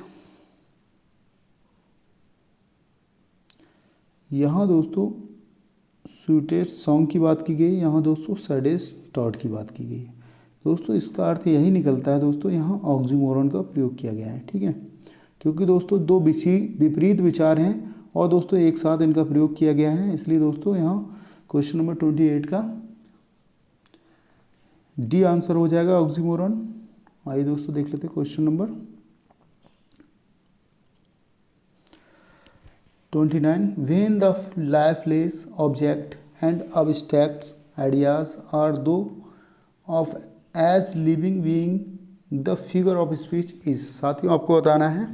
यहाँ दोस्तों स्वीटेस्ट सॉन्ग की बात की गई, यहाँ दोस्तों सैडेस्ट थॉट की बात की गई है। दोस्तों इसका अर्थ यही निकलता है दोस्तों, यहाँ ऑक्सीमोरन का प्रयोग किया गया है। ठीक है, क्योंकि दोस्तों दो विपरीत विचार हैं और दोस्तों एक साथ इनका प्रयोग किया गया है, इसलिए दोस्तों यहाँ क्वेश्चन नंबर 28 का डी आंसर हो जाएगा, ऑक्सीमोरन। आइए दोस्तों देख लेते हैं question number 29, when the lifeless object and abstract ideas are though of as living being the figure of speech is। साथियों आपको बताना है,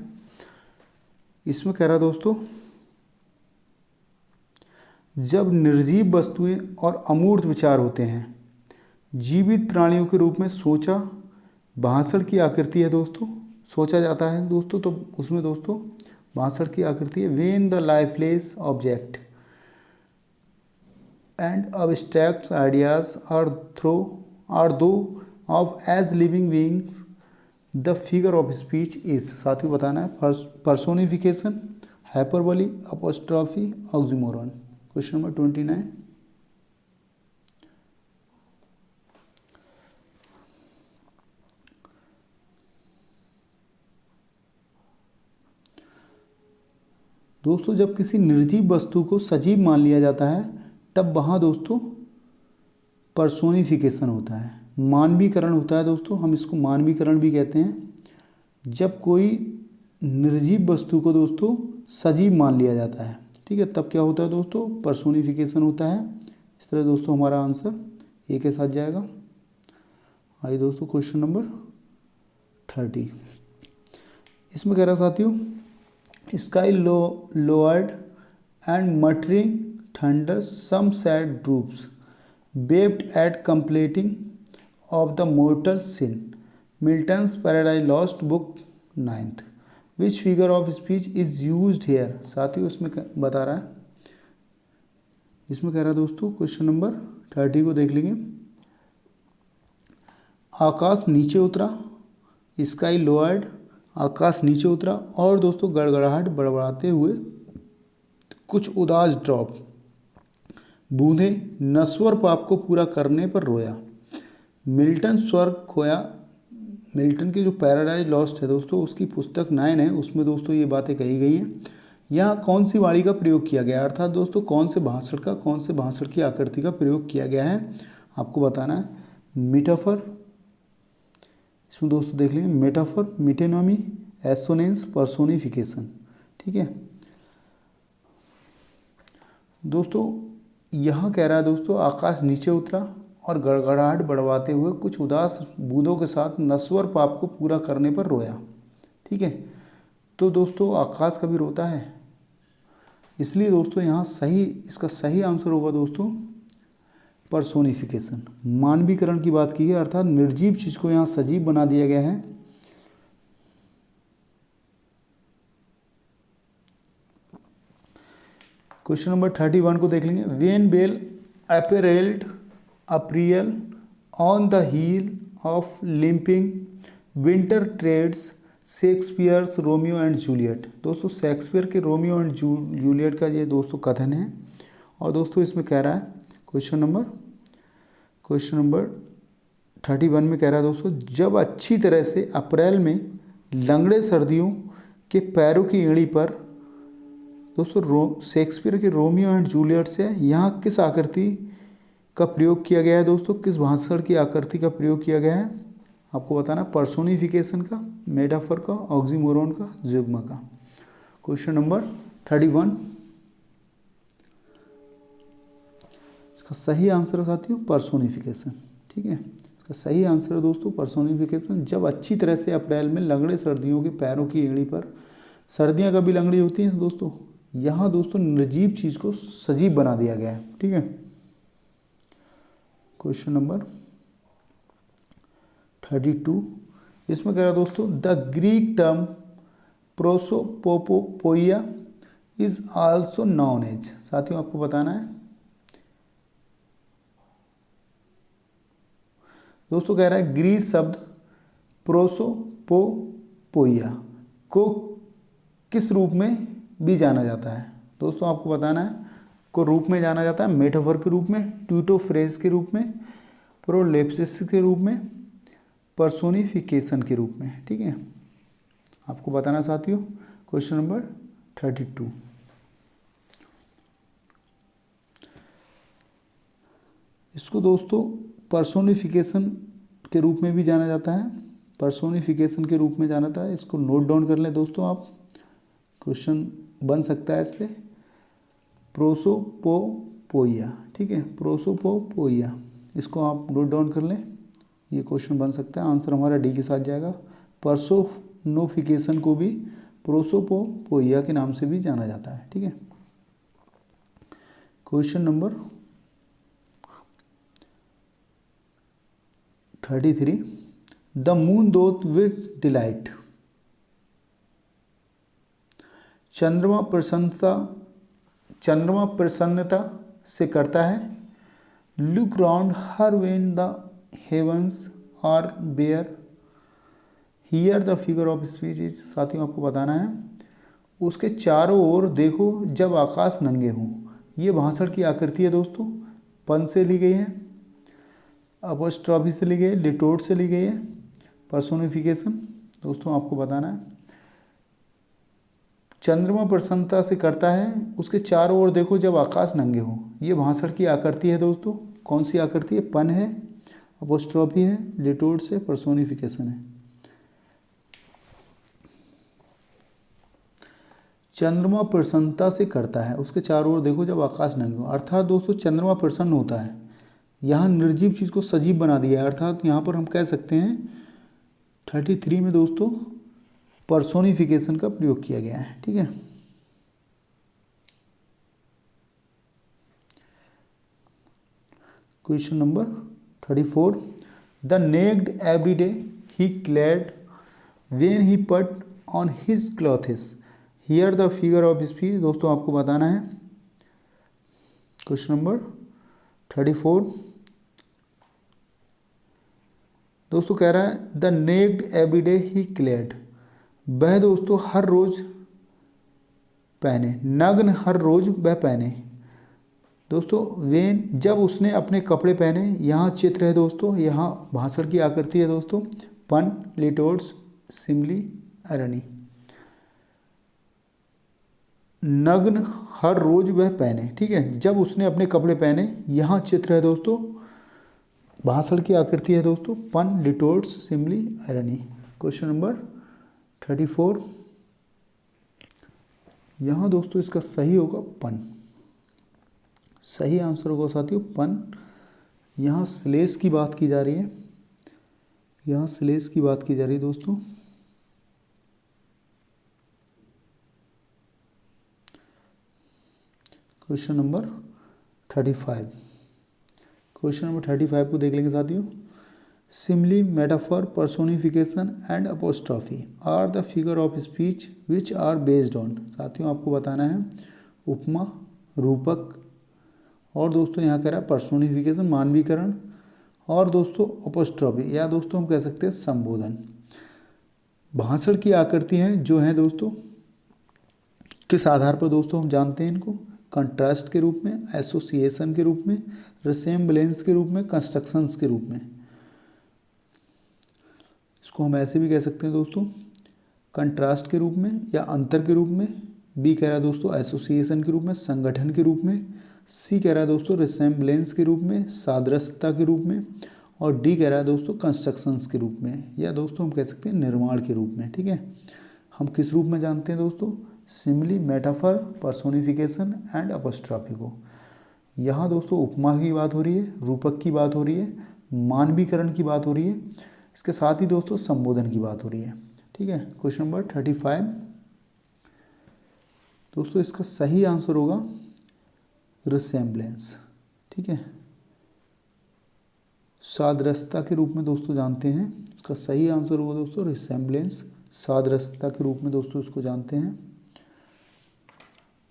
इसमें कह रहा दोस्तों, जब निर्जीव वस्तुएं और अमूर्त विचार होते हैं, जीवित प्राणियों के रूप में सोचा भाषण की आकृति है दोस्तों, सोचा जाता है दोस्तों, तो उसमें दोस्तों भाषण की आकृति है। When the lifeless object and abstract ideas are thought of as living beings the figure of speech is. साथियों बताना है, personification, hyperbole, apostrophe, oxymoron. Question number 29, दोस्तों जब किसी निर्जीव वस्तु को सजीव मान लिया जाता है तब वहाँ दोस्तों पर्सोनिफिकेशन होता है, मानवीकरण होता है दोस्तों, हम इसको मानवीकरण भी कहते हैं। जब कोई निर्जीव वस्तु को दोस्तों सजीव मान लिया जाता है, ठीक है, तब क्या होता है दोस्तों, पर्सोनिफिकेशन होता है। इस तरह दोस्तों हमारा आंसर ए के साथ जाएगा। आइए दोस्तों क्वेश्चन नंबर 30, इसमें कह रहा साथियों, sky lowered and muttering thunder some sad drops wept at completing of the mortal sin. Milton's Paradise Lost book 9th, which figure of speech is used here. साथियों इसमें बता रहा है, इसमें कह रहा है दोस्तों, क्वेश्चन नंबर 30 को देख लेंगे। आकाश नीचे उतरा, स्काई लोअर्ड, आकाश नीचे उतरा, और दोस्तों गड़गड़ाहट बड़बड़ाते हुए कुछ उदास ड्रॉप बूंदे नश्वर पाप को पूरा करने पर रोया। मिल्टन स्वर्ग खोया, मिल्टन की जो पैराडाइज लॉस्ट है दोस्तों, उसकी पुस्तक 9 है, उसमें दोस्तों ये बातें कही गई हैं। यहाँ कौन सी वाणी का प्रयोग किया गया, अर्थात दोस्तों कौन से भाषण की आकृति का प्रयोग किया गया है, आपको बताना है। मेटाफर, इसमें दोस्तों देख लेंगे, मेटाफर, मिटेनॉमी, एसोनेंस, पर्सोनिफिकेशन। ठीक है दोस्तों, यहाँ कह रहा है दोस्तों, आकाश नीचे उतरा और गड़गड़ाहट बढ़वाते हुए कुछ उदास बूंदों के साथ नश्वर पाप को पूरा करने पर रोया। ठीक है, तो दोस्तों आकाश कभी रोता है, इसलिए दोस्तों यहाँ इसका सही आंसर होगा दोस्तों पर्सोनिफिकेशन। मानवीकरण की बात की है, अर्थात निर्जीव चीज़ को यहाँ सजीव बना दिया गया है। क्वेश्चन नंबर 31 को देख लेंगे। When well apparelled April on the heel of limping winter treads Shakespeare's Romeo and Juliet. दोस्तों शेक्सपियर के रोमियो एंड जूलियट का ये दोस्तों कथन है, और दोस्तों इसमें कह रहा है, क्वेश्चन नंबर 31 में कह रहा है दोस्तों, जब अच्छी तरह से अप्रैल में लंगड़े सर्दियों के पैरों की एड़ी पर, दोस्तों शेक्सपियर के रोमियो एंड जूलियट से यहाँ किस आकृति का प्रयोग किया गया है दोस्तों, किस भाषण की आकृति का प्रयोग किया गया है, आपको बताना। पर्सोनिफिकेशन का, मेटाफर का, ऑक्सीमोरॉन का, जुग्म का। क्वेश्चन नंबर 31, इसका सही आंसर है साथियों पर्सोनिफिकेशन। ठीक है, इसका सही आंसर है दोस्तों पर्सोनिफिकेशन। जब अच्छी तरह से अप्रैल में लंगड़े सर्दियों के पैरों की एड़ी पर, सर्दियां कभी लंगड़ी होती हैं दोस्तों, यहाँ दोस्तों निर्जीव चीज़ को सजीव बना दिया गया है। ठीक है, क्वेश्चन नंबर 32, इसमें कह रहा है दोस्तों, the Greek term prosopopoeia is also known as. साथियों आपको बताना है दोस्तों, कह रहा है ग्रीक शब्द प्रोसोपोपोइया को किस रूप में भी जाना जाता है। दोस्तों आपको बताना है, को रूप में जाना जाता है मेटाफर के रूप में, ट्यूटोफ्रेज के रूप में, प्रोलेप्सिस के रूप में, पर्सोनिफिकेशन के रूप में। ठीक है, आपको बताना साथियों। क्वेश्चन नंबर 32, इसको दोस्तों पर्सोनिफिकेशन के रूप में भी जाना जाता है, पर्सोनिफिकेशन के रूप में जाना जाता है। इसको नोट डाउन कर लें दोस्तों आप, क्वेश्चन बन सकता है इससे। प्रोसोपोपोइया, ठीक है, प्रोसोपोपोइया, इसको आप नोट डाउन कर लें, ये क्वेश्चन बन सकता है। आंसर हमारा डी के साथ जाएगा। पर्सोनोफिकेशन को भी प्रोसोपोपोइया के नाम से भी जाना जाता है। ठीक है, question number 33, the moon doth with delight. चंद्रमा प्रसन्नता से करता है। Look round her when the heavens are bare, here the figure of speech is. साथियों आपको बताना है, उसके चारों ओर देखो जब आकाश नंगे हों। ये भाषण की आकृति है दोस्तों, पन से ली गई है, अपोस्ट्रॉफी से ली गई है, लिटोट से ली गई है। पर्सोनिफिकेशन दोस्तों आपको बताना है, चंद्रमा प्रसन्नता से करता है, उसके चारों ओर देखो जब आकाश नंगे हो। ये भाषण की आकृति है दोस्तों, कौन सी आकृति है, पन है, अपोस्ट्रॉफी है, लिटोट से, पर्सोनिफिकेशन है। चंद्रमा प्रसन्नता से करता है, उसके चारों ओर देखो जब आकाश नंगे हो, अर्थात दोस्तों चंद्रमा प्रसन्न होता है। यहाँ निर्जीव चीज़ को सजीव बना दिया है, अर्थात यहाँ पर हम कह सकते हैं 33 में दोस्तों पर्सोनिफिकेशन का प्रयोग किया गया है। ठीक है, question number 34, the naked everyday he clad when he put on his clothes, here the figure of speech. दोस्तों आपको बताना है, क्वेश्चन नंबर 34 दोस्तों कह रहा है, the naked everyday he clad, वह दोस्तों हर रोज पहने, नग्न हर रोज वह पहने। दोस्तों वेन, जब उसने अपने कपड़े पहने, यहाँ चित्र है दोस्तों, यहाँ भाषण की आकृति है दोस्तों, पन, लिटोट्स, सिमली, अरणी। नग्न हर रोज वह पहने, ठीक है, जब उसने अपने कपड़े पहने, यहाँ चित्र है दोस्तों, भाषण की आकृति है दोस्तों, पन, लिटोट्स, सिमली, अरणी। क्वेश्चन नंबर 34, यहाँ दोस्तों इसका सही होगा पन, सही आंसर होगा साथियों पन। यहाँ श्लेष की बात की जा रही है, यहाँ श्लेष की बात की जा रही है दोस्तों। क्वेश्चन नंबर 35, क्वेश्चन नंबर 35 को देख लेंगे साथियों। Simile, metaphor, personification and apostrophe are the figure of speech which are based on. साथियों आपको बताना है उपमा, रूपक, और दोस्तों यहाँ कह रहा है पर्सोनिफिकेशन, मानवीकरण, और दोस्तों अपोस्ट्रॉफी, या दोस्तों हम कह सकते हैं संबोधन। भाषण की आकृति हैं जो हैं दोस्तों, किस आधार पर दोस्तों हम जानते हैं इनको, कंट्रास्ट के रूप में, एसोसिएशन के रूप में, रिसेम्बलेंस के रूप में, कंस्ट्रक्शंस के रूप में। इसको हम ऐसे भी कह सकते हैं दोस्तों, कंट्रास्ट के रूप में या अंतर के रूप में। बी कह रहा है दोस्तों एसोसिएशन के रूप में, संगठन के रूप में। सी कह रहा है दोस्तों रिसेम्बलेंस के रूप में, सादृश्यता के रूप में। और डी कह रहा है दोस्तों कंस्ट्रक्शंस के रूप में, या दोस्तों हम कह सकते हैं निर्माण के रूप में। ठीक है, हम किस रूप में जानते हैं दोस्तों? Simile, metaphor, personification and apostrophe को। यहाँ दोस्तों उपमा की बात हो रही है, रूपक की बात हो रही है, मानवीकरण की बात हो रही है, इसके साथ ही दोस्तों संबोधन की बात हो रही है। ठीक है, क्वेश्चन नंबर 35 दोस्तों, इसका सही आंसर होगा रिसेम्बलेंस। ठीक है, सादृश्यता के रूप में दोस्तों जानते हैं, इसका सही आंसर होगा दोस्तों रिसेम्बलेंस। सादृश्यता के रूप में दोस्तों इसको जानते हैं,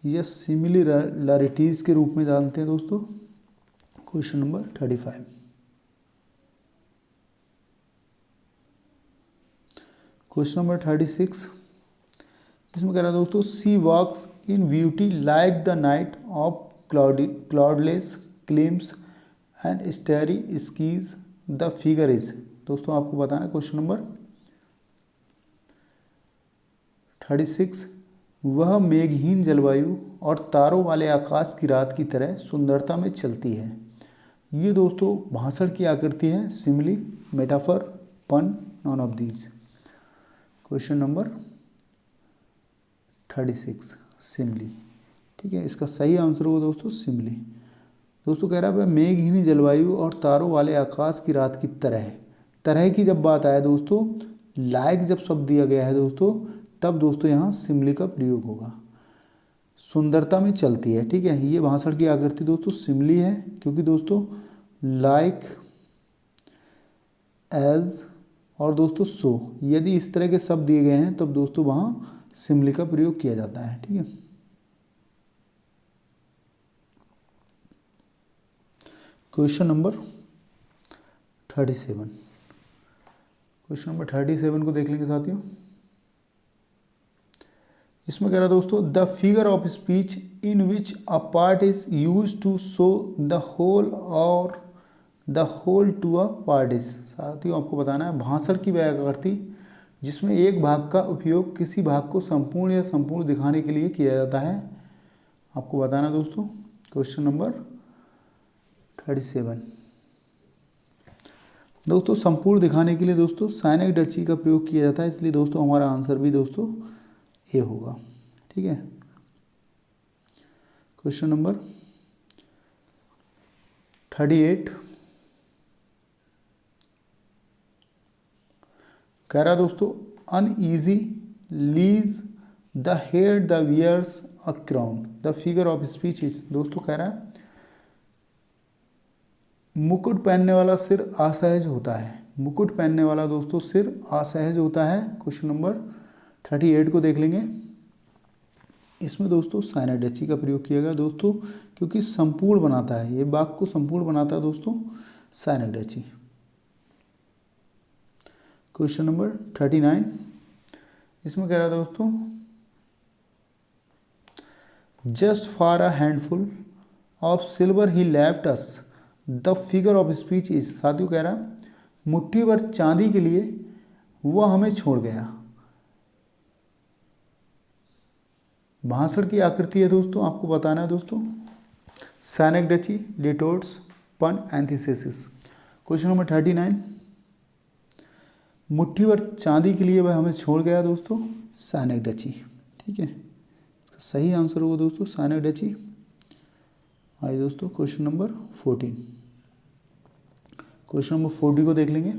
या सिमिलरिटीज़ के रूप में जानते हैं दोस्तों। Question number 35। क्वेश्चन नंबर 36, इसमें कह रहा है दोस्तों she walks in beauty like the night of cloudless climes and starry skies the figure is. दोस्तों आपको बताना है क्वेश्चन नंबर 36, वह मेघहीन जलवायु और तारों वाले आकाश की रात की तरह सुंदरता में चलती है। ये दोस्तों भाषण की आकृति है, सिमिली, मेटाफर, पन, none of these. Question number 36 simile. ठीक है, इसका सही आंसर होगा दोस्तों सिमिली। दोस्तों कह रहा है मेघहीन जलवायु और तारों वाले आकाश की रात की तरह। तरह की जब बात आए दोस्तों, लायक जब शब्द दिया गया है दोस्तों, तब दोस्तों यहाँ सिमिली का प्रयोग होगा। सुंदरता में चलती है। ठीक है, ये भाषण की आकृति दोस्तों सिमिली है, क्योंकि दोस्तों लाइक, एज और दोस्तों सो, यदि इस तरह के शब्द दिए गए हैं तब दोस्तों वहाँ सिमिली का प्रयोग किया जाता है। ठीक है, क्वेश्चन नंबर 37। क्वेश्चन नंबर 37 को देख लेंगे साथियों। इसमें कह रहा है दोस्तों the figure of speech in which a part is use to show the whole or the whole to a part is. साथियों आपको बताना है भाषण की व्याकृति जिसमें एक भाग का उपयोग किसी भाग को संपूर्ण या संपूर्ण दिखाने के लिए किया जाता है। आपको बताना दोस्तों क्वेश्चन नंबर 37। दोस्तों संपूर्ण दिखाने के लिए दोस्तों साइनेक्डर्ची का प्रयोग किया जाता है, इसलिए दोस्तों हमारा आंसर भी दोस्तों ये होगा। ठीक है, क्वेश्चन नंबर 38 कह रहा दोस्तों uneasy lies the head the wears a crown the figure of speech is. दोस्तों कह रहा है मुकुट पहनने वाला सिर असहज होता है। मुकुट पहनने वाला दोस्तों सिर असहज होता है। क्वेश्चन नंबर 38 को देख लेंगे। इसमें दोस्तों साइनेक्डर्ची का प्रयोग किया गया दोस्तों, क्योंकि संपूर्ण बनाता है, ये वाक्य को संपूर्ण बनाता है दोस्तों साइनेक्डर्ची। क्वेश्चन नंबर 39, इसमें कह रहा है दोस्तों just for a handful of silver he left us the figure of speech is. साथियों कह रहा है मुट्ठी भर चांदी के लिए वह हमें छोड़ गया। भाषण की आकृति है दोस्तों, आपको बताना है दोस्तों साइनेक्डर्ची, डिटोर्स, पन, एंटीथेसिस। क्वेश्चन नंबर 39, मुट्ठी भर चांदी के लिए वह हमें छोड़ गया दोस्तों साइनेक्डर्ची। ठीक है, सही आंसर होगा दोस्तों साइनेक्डर्ची। आइए दोस्तों क्वेश्चन नंबर 14। क्वेश्चन नंबर 40 को देख लेंगे।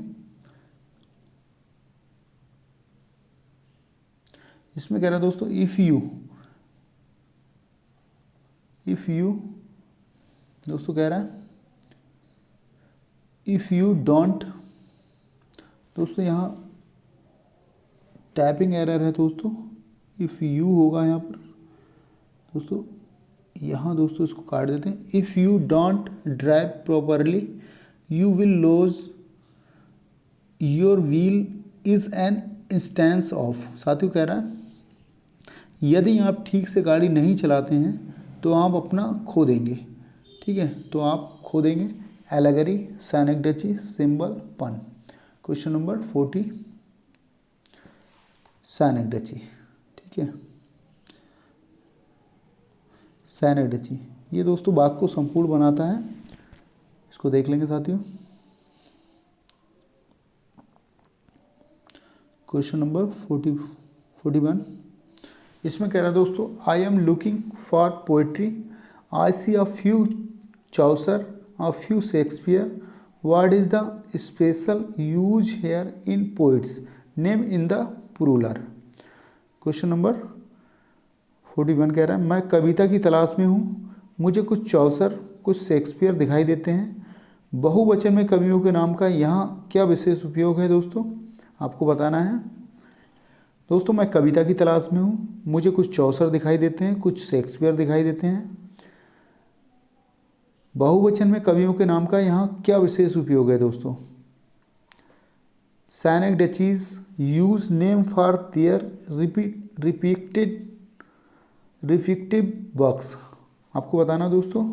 इसमें कह रहा है दोस्तों इफ यू दोस्तों कह रहा है इफ यू डोंट। दोस्तों यहाँ टाइपिंग एरर है दोस्तों, इफ यू होगा यहाँ पर दोस्तों, यहाँ दोस्तों इसको काट देते हैं। If you don't drive properly you will lose your wheel is an instance of. साथियों कह रहा है यदि आप ठीक से गाड़ी नहीं चलाते हैं तो आप अपना खो देंगे। ठीक है, तो आप खो देंगे। एलेगरी, सैनेक्डची, सिंबल, पन। Question number 40 सैनेक्डची। ठीक है, सैनेक्डची ये दोस्तों वाक्य को संपूर्ण बनाता है। इसको देख लेंगे साथियों। क्वेश्चन नंबर 41 इसमें कह रहा है दोस्तों, I am looking for poetry, I see a few Chaucer, a few Shakespeare, what is the special use here in poets, name in the plural. Question number 41 कह रहा है, मैं कविता की तलाश में हूँ, मुझे कुछ चौसर कुछ शेक्सपियर दिखाई देते हैं, बहुवचन में कवियों के नाम का यहाँ क्या विशेष उपयोग है दोस्तों, आपको बताना है। दोस्तों मैं कविता की तलाश में हूँ, मुझे कुछ चौसर दिखाई देते हैं, कुछ शेक्सपियर दिखाई देते हैं, बहुवचन में कवियों के नाम का यहाँ क्या विशेष उपयोग है दोस्तों। Synecdoche use name for their repeated works, आपको बताना दोस्तों।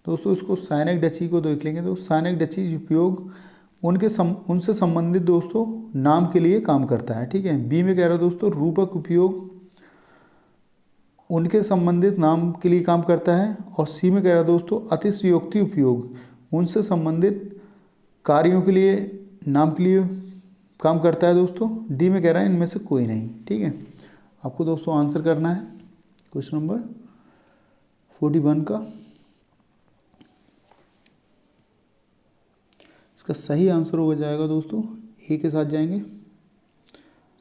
दोस्तों इसको सैनेक्डची को देख लेंगे। तो सैनेक्डची उपयोग उनसे संबंधित दोस्तों नाम के लिए काम करता है। ठीक है, बी में कह रहा है दोस्तों, रूपक उपयोग उनके संबंधित नाम के लिए काम करता है। और सी में कह रहा है दोस्तों, अतिशयोक्ति उपयोग उनसे संबंधित कार्यों के लिए नाम के लिए काम करता है दोस्तों। डी में कह रहा है इनमें से कोई नहीं। ठीक है, आपको दोस्तों आंसर करना है क्वेश्चन नंबर 41 का। इसका सही आंसर हो जाएगा दोस्तों, ए के साथ जाएंगे।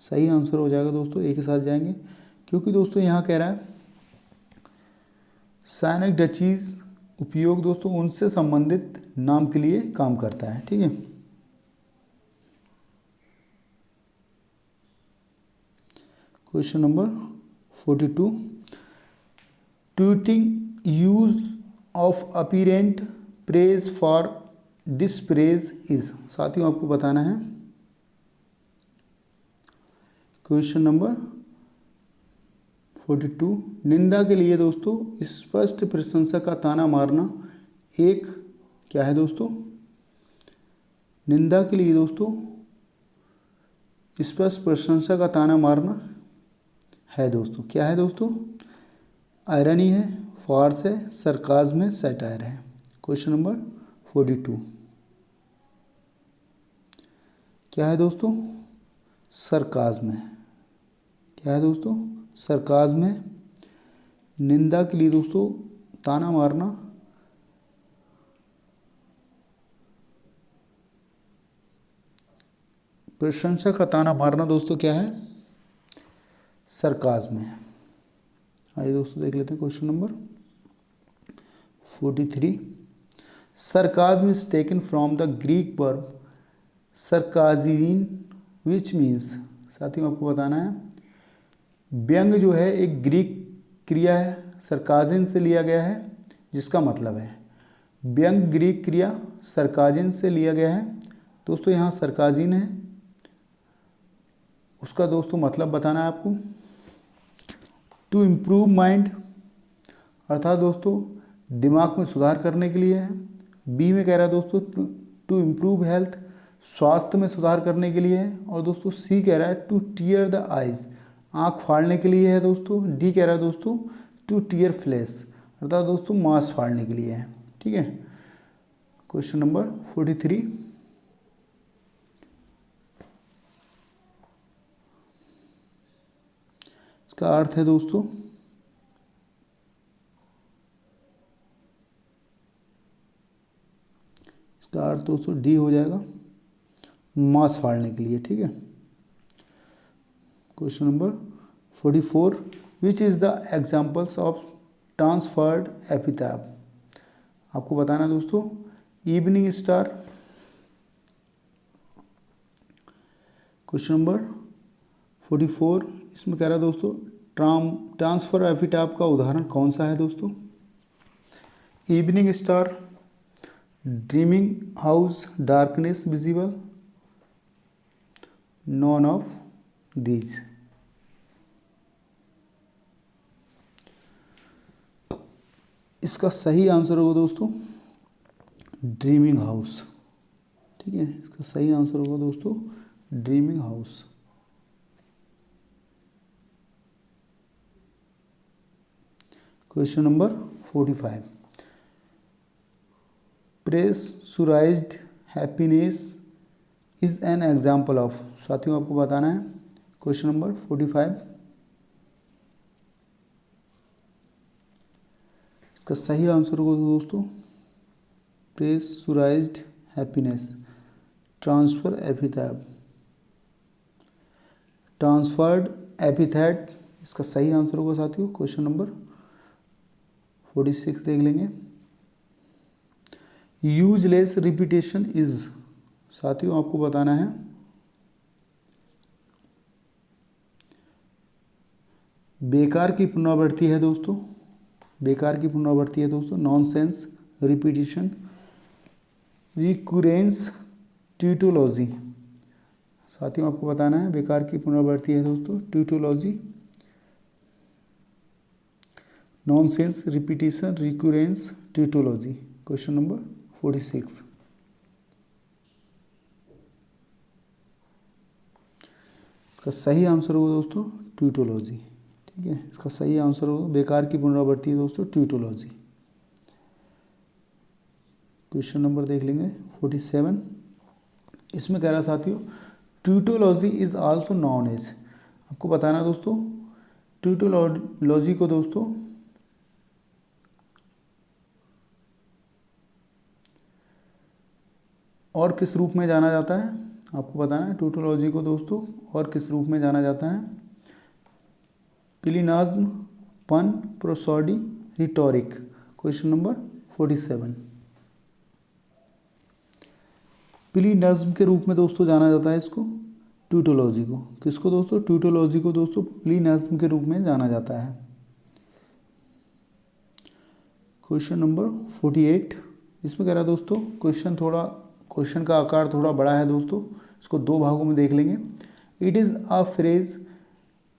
सही आंसर हो जाएगा दोस्तों, ए के साथ जाएंगे, क्योंकि दोस्तों यहाँ कह रहा है सैनेक्डचीज उपयोग दोस्तों उनसे संबंधित नाम के लिए काम करता है। ठीक है, question number 42 tweeting use of apparent praise for dispraise is, साथियों आपको बताना है। क्वेश्चन नंबर 42 निंदा के लिए दोस्तों स्पष्ट प्रशंसा का ताना मारना एक क्या है दोस्तों। निंदा के लिए दोस्तों स्पष्ट प्रशंसा का ताना मारना है दोस्तों, क्या है दोस्तों, आयरनी है, फार्स है, सरकाज़्म है, सैटायर है। क्वेश्चन नंबर 42 क्या है दोस्तों, सरकाज़्म है। क्या है दोस्तों, सरकाज़्म है। निंदा के लिए दोस्तों ताना मारना प्रशंसा का ताना मारना दोस्तों क्या है, सरकाज़्म है। आइए दोस्तों देख लेते हैं question number 43 sarcasm is taken from the Greek verb sarkazein which means, साथियों आपको बताना है। व्यंग जो है एक ग्रीक क्रिया है, सरकाजिन से लिया गया है, जिसका मतलब है व्यंग ग्रीक क्रिया सरकाजिन से लिया गया है दोस्तों। यहाँ सरकाजिन है, उसका दोस्तों मतलब बताना है आपको। टू इम्प्रूव माइंड अर्थात दोस्तों दिमाग में सुधार करने के लिए है। बी में कह रहा है दोस्तों टू इम्प्रूव हेल्थ स्वास्थ्य में सुधार करने के लिए है। और दोस्तों सी कह रहा है टू टीयर द आइज आँख फाड़ने के लिए है दोस्तों। डी कह रहा है दोस्तों टू टीयर फ्लैश अर्थात दोस्तों मांस फाड़ने के लिए है। ठीक है, क्वेश्चन नंबर 43 इसका अर्थ है दोस्तों इसका अर्थ दोस्तों डी हो जाएगा, मांस फाड़ने के लिए। ठीक है, question number 44 which is the examples of transferred epithet, आपको बताना दोस्तों। Evening star. क्वेश्चन नंबर 44 इसमें कह रहा है दोस्तों ट्रांसफर एपिटैप का उदाहरण कौन सा है दोस्तों। Evening star, dreaming house, darkness visible, none of these. इसका सही आंसर होगा दोस्तों ड्रीमिंग हाउस। ठीक है, इसका सही आंसर होगा दोस्तों dreaming house. Question number 45, pressurised happiness is an example of. साथियों आपको बताना है क्वेश्चन नंबर 45, इसका सही आंसर होगा दोस्तों pressurised happiness. Transfer epithet, transferred epithet, इसका सही आंसर होगा साथियों क्वेश्चन नंबर 46 देख लेंगे। यूजलेस रिपीटेशन इज, साथियों आपको बताना है बेकार की पुनरावृत्ति है दोस्तों, बेकार की पुनरावृत्ति है दोस्तों। Nonsense, repetition, recurrence, tautology. साथियों आपको बताना है बेकार की पुनरावृत्ति है दोस्तों tautology. Nonsense, repetition, recurrence, tautology. Question number 46, इसका सही आंसर होगा दोस्तों ट्यूटोलॉजी। ठीक है, इसका सही आंसर होगा बेकार की पुनरावृत्ति है दोस्तों ट्यूटोलॉजी। क्वेश्चन नंबर देख लेंगे 47, इसमें कह रहा साथियों tautology is also known as. आपको बताना दोस्तों ट्यूटोलॉजी को दोस्तों और किस रूप में जाना जाता है। आपको बताना है ट्यूटोलॉजी को दोस्तों और किस रूप में जाना जाता है। प्लीनाज्म, पन, प्रोसोडी, रिटोरिक। क्वेश्चन नंबर 47, प्लीनज्म के रूप में दोस्तों जाना जाता है इसको, ट्यूटोलॉजी को। किसको दोस्तों? ट्यूटोलॉजी को दोस्तों प्लीनज्म के रूप में जाना जाता है। क्वेश्चन नंबर 48, इसमें कह रहा है दोस्तों क्वेश्चन का आकार थोड़ा बड़ा है दोस्तों, इसको दो भागों में देख लेंगे। It is a phrase,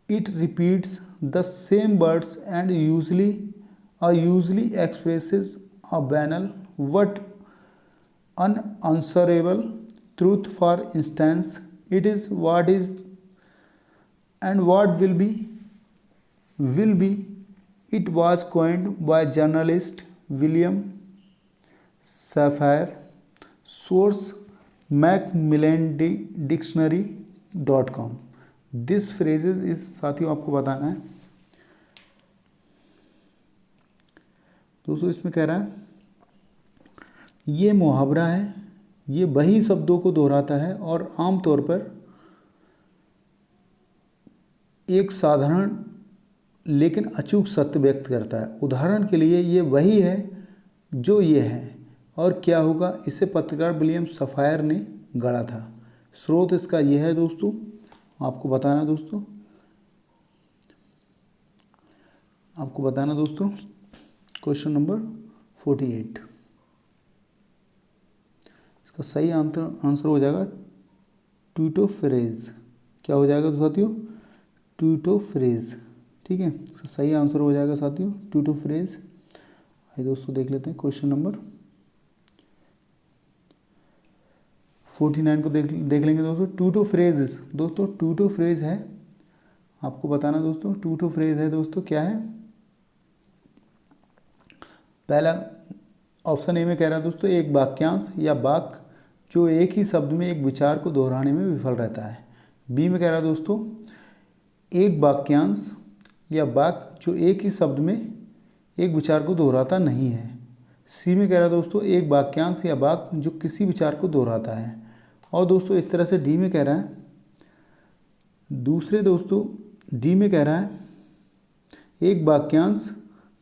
it repeats the same words and usually expresses a banal but unanswerable truth. For instance, it is what is and what will be. It was coined by journalist William Safire. Source macmillan.dictionary.com. This phrase is, साथियों आपको बताना है दोस्तों, इसमें कह रहा है ये मुहावरा है, ये वही शब्दों को दोहराता है और आमतौर पर एक साधारण लेकिन अचूक सत्य व्यक्त करता है। उदाहरण के लिए ये वही है जो ये है और क्या होगा, इसे पत्रकार विलियम सफायर ने गढ़ा था। स्रोत इसका ये है दोस्तों, आपको बताना दोस्तों क्वेश्चन नंबर 48, इसका सही आंसर हो जाएगा ट्यूटोफ्रेज। क्या हो जाएगा तो साथियों? ट्यूटोफ्रेज। ठीक है, इसका सही आंसर हो जाएगा साथियों ट्यूटोफ्रेज। आइए दोस्तों देख लेते हैं क्वेश्चन नंबर 49 को देख लेंगे दोस्तों। ट्यूटोफ्रेज दोस्तों, ट्यूटोफ्रेज है, आपको बताना दोस्तों ट्यूटोफ्रेज है दोस्तों क्या है। पहला ऑप्शन ए में कह रहा है दोस्तों एक वाक्यांश या वाक्य जो एक ही शब्द में एक विचार को दोहराने में विफल रहता है। बी में कह रहा है दोस्तों एक वाक्यांश या वाक्य जो एक ही शब्द में एक विचार को दोहराता नहीं है। सी में कह रहा है दोस्तों एक वाक्यांश या वाक्य जो किसी विचार को दोहराता है। और दोस्तों इस तरह से डी में कह रहा है, दूसरे दोस्तों डी में कह रहा है एक वाक्यांश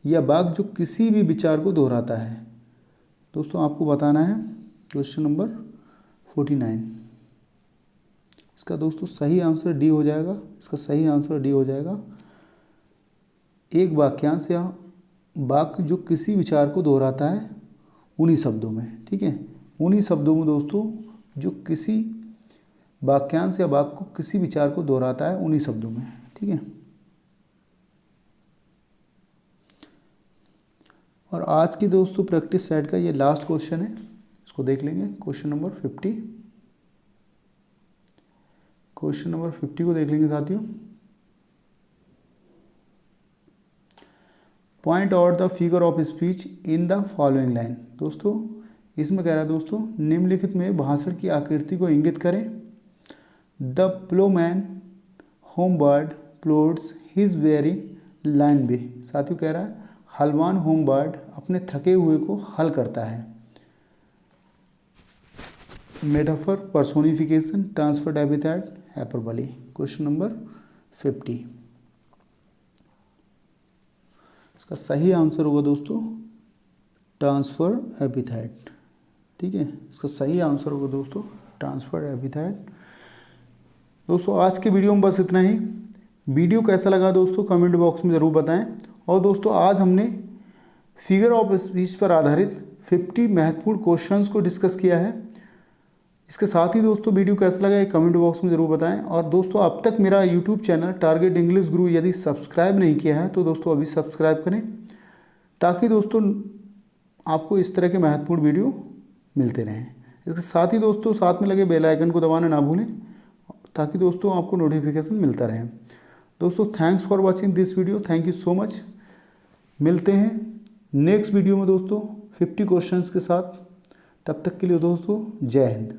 या वाक्य जो किसी भी विचार को दोहराता है। दोस्तों आपको बताना है क्वेश्चन नंबर 49, इसका दोस्तों सही आंसर डी हो जाएगा। इसका सही आंसर डी हो जाएगा एक वाक्यांश या वाक्य जो किसी विचार को दोहराता है उन्हीं शब्दों में। ठीक है, उन्हीं शब्दों में दोस्तों जो किसी वाक्यांश या वाक्य को किसी विचार को दोहराता है उन्हीं शब्दों में। ठीक है। और आज की दोस्तों प्रैक्टिस सेट का ये लास्ट क्वेश्चन है, इसको देख लेंगे। क्वेश्चन नंबर 50, क्वेश्चन नंबर 50 को देख लेंगे साथियों। Point out the figure of speech in the following line. दोस्तों इसमें कह रहा है दोस्तों, निम्नलिखित में भाषण की आकृति को इंगित करें। The ploughman homeward plods his weary line bay. साथियों कह रहा है हलवान होम बर्ड अपने थके हुए को हल करता है। Metaphor, personification, transferred epithet, hyperbole. Question number 50, इसका सही आंसर होगा दोस्तों ट्रांसफर एपिथेट। ठीक है, इसका सही आंसर होगा दोस्तों ट्रांसफर एपिथेट। दोस्तों आज के वीडियो में बस इतना ही। वीडियो कैसा लगा दोस्तों कमेंट बॉक्स में ज़रूर बताएं। और दोस्तों आज हमने फिगर ऑफ स्पीच पर आधारित 50 महत्वपूर्ण क्वेश्चंस को डिस्कस किया है। इसके साथ ही दोस्तों वीडियो कैसा लगा ये कमेंट बॉक्स में ज़रूर बताएं। और दोस्तों अब तक मेरा यूट्यूब चैनल टारगेट इंग्लिश गुरु यदि सब्सक्राइब नहीं किया है तो दोस्तों अभी सब्सक्राइब करें, ताकि दोस्तों आपको इस तरह के महत्वपूर्ण वीडियो मिलते रहें। इसके साथ ही दोस्तों साथ में लगे बेल आइकन को दबाना ना भूलें, ताकि दोस्तों आपको नोटिफिकेशन मिलता रहे। दोस्तों thanks for watching this video, thank you so much. मिलते हैं नेक्स्ट वीडियो में दोस्तों 50 क्वेश्चंस के साथ। तब तक के लिए दोस्तों जय हिंद।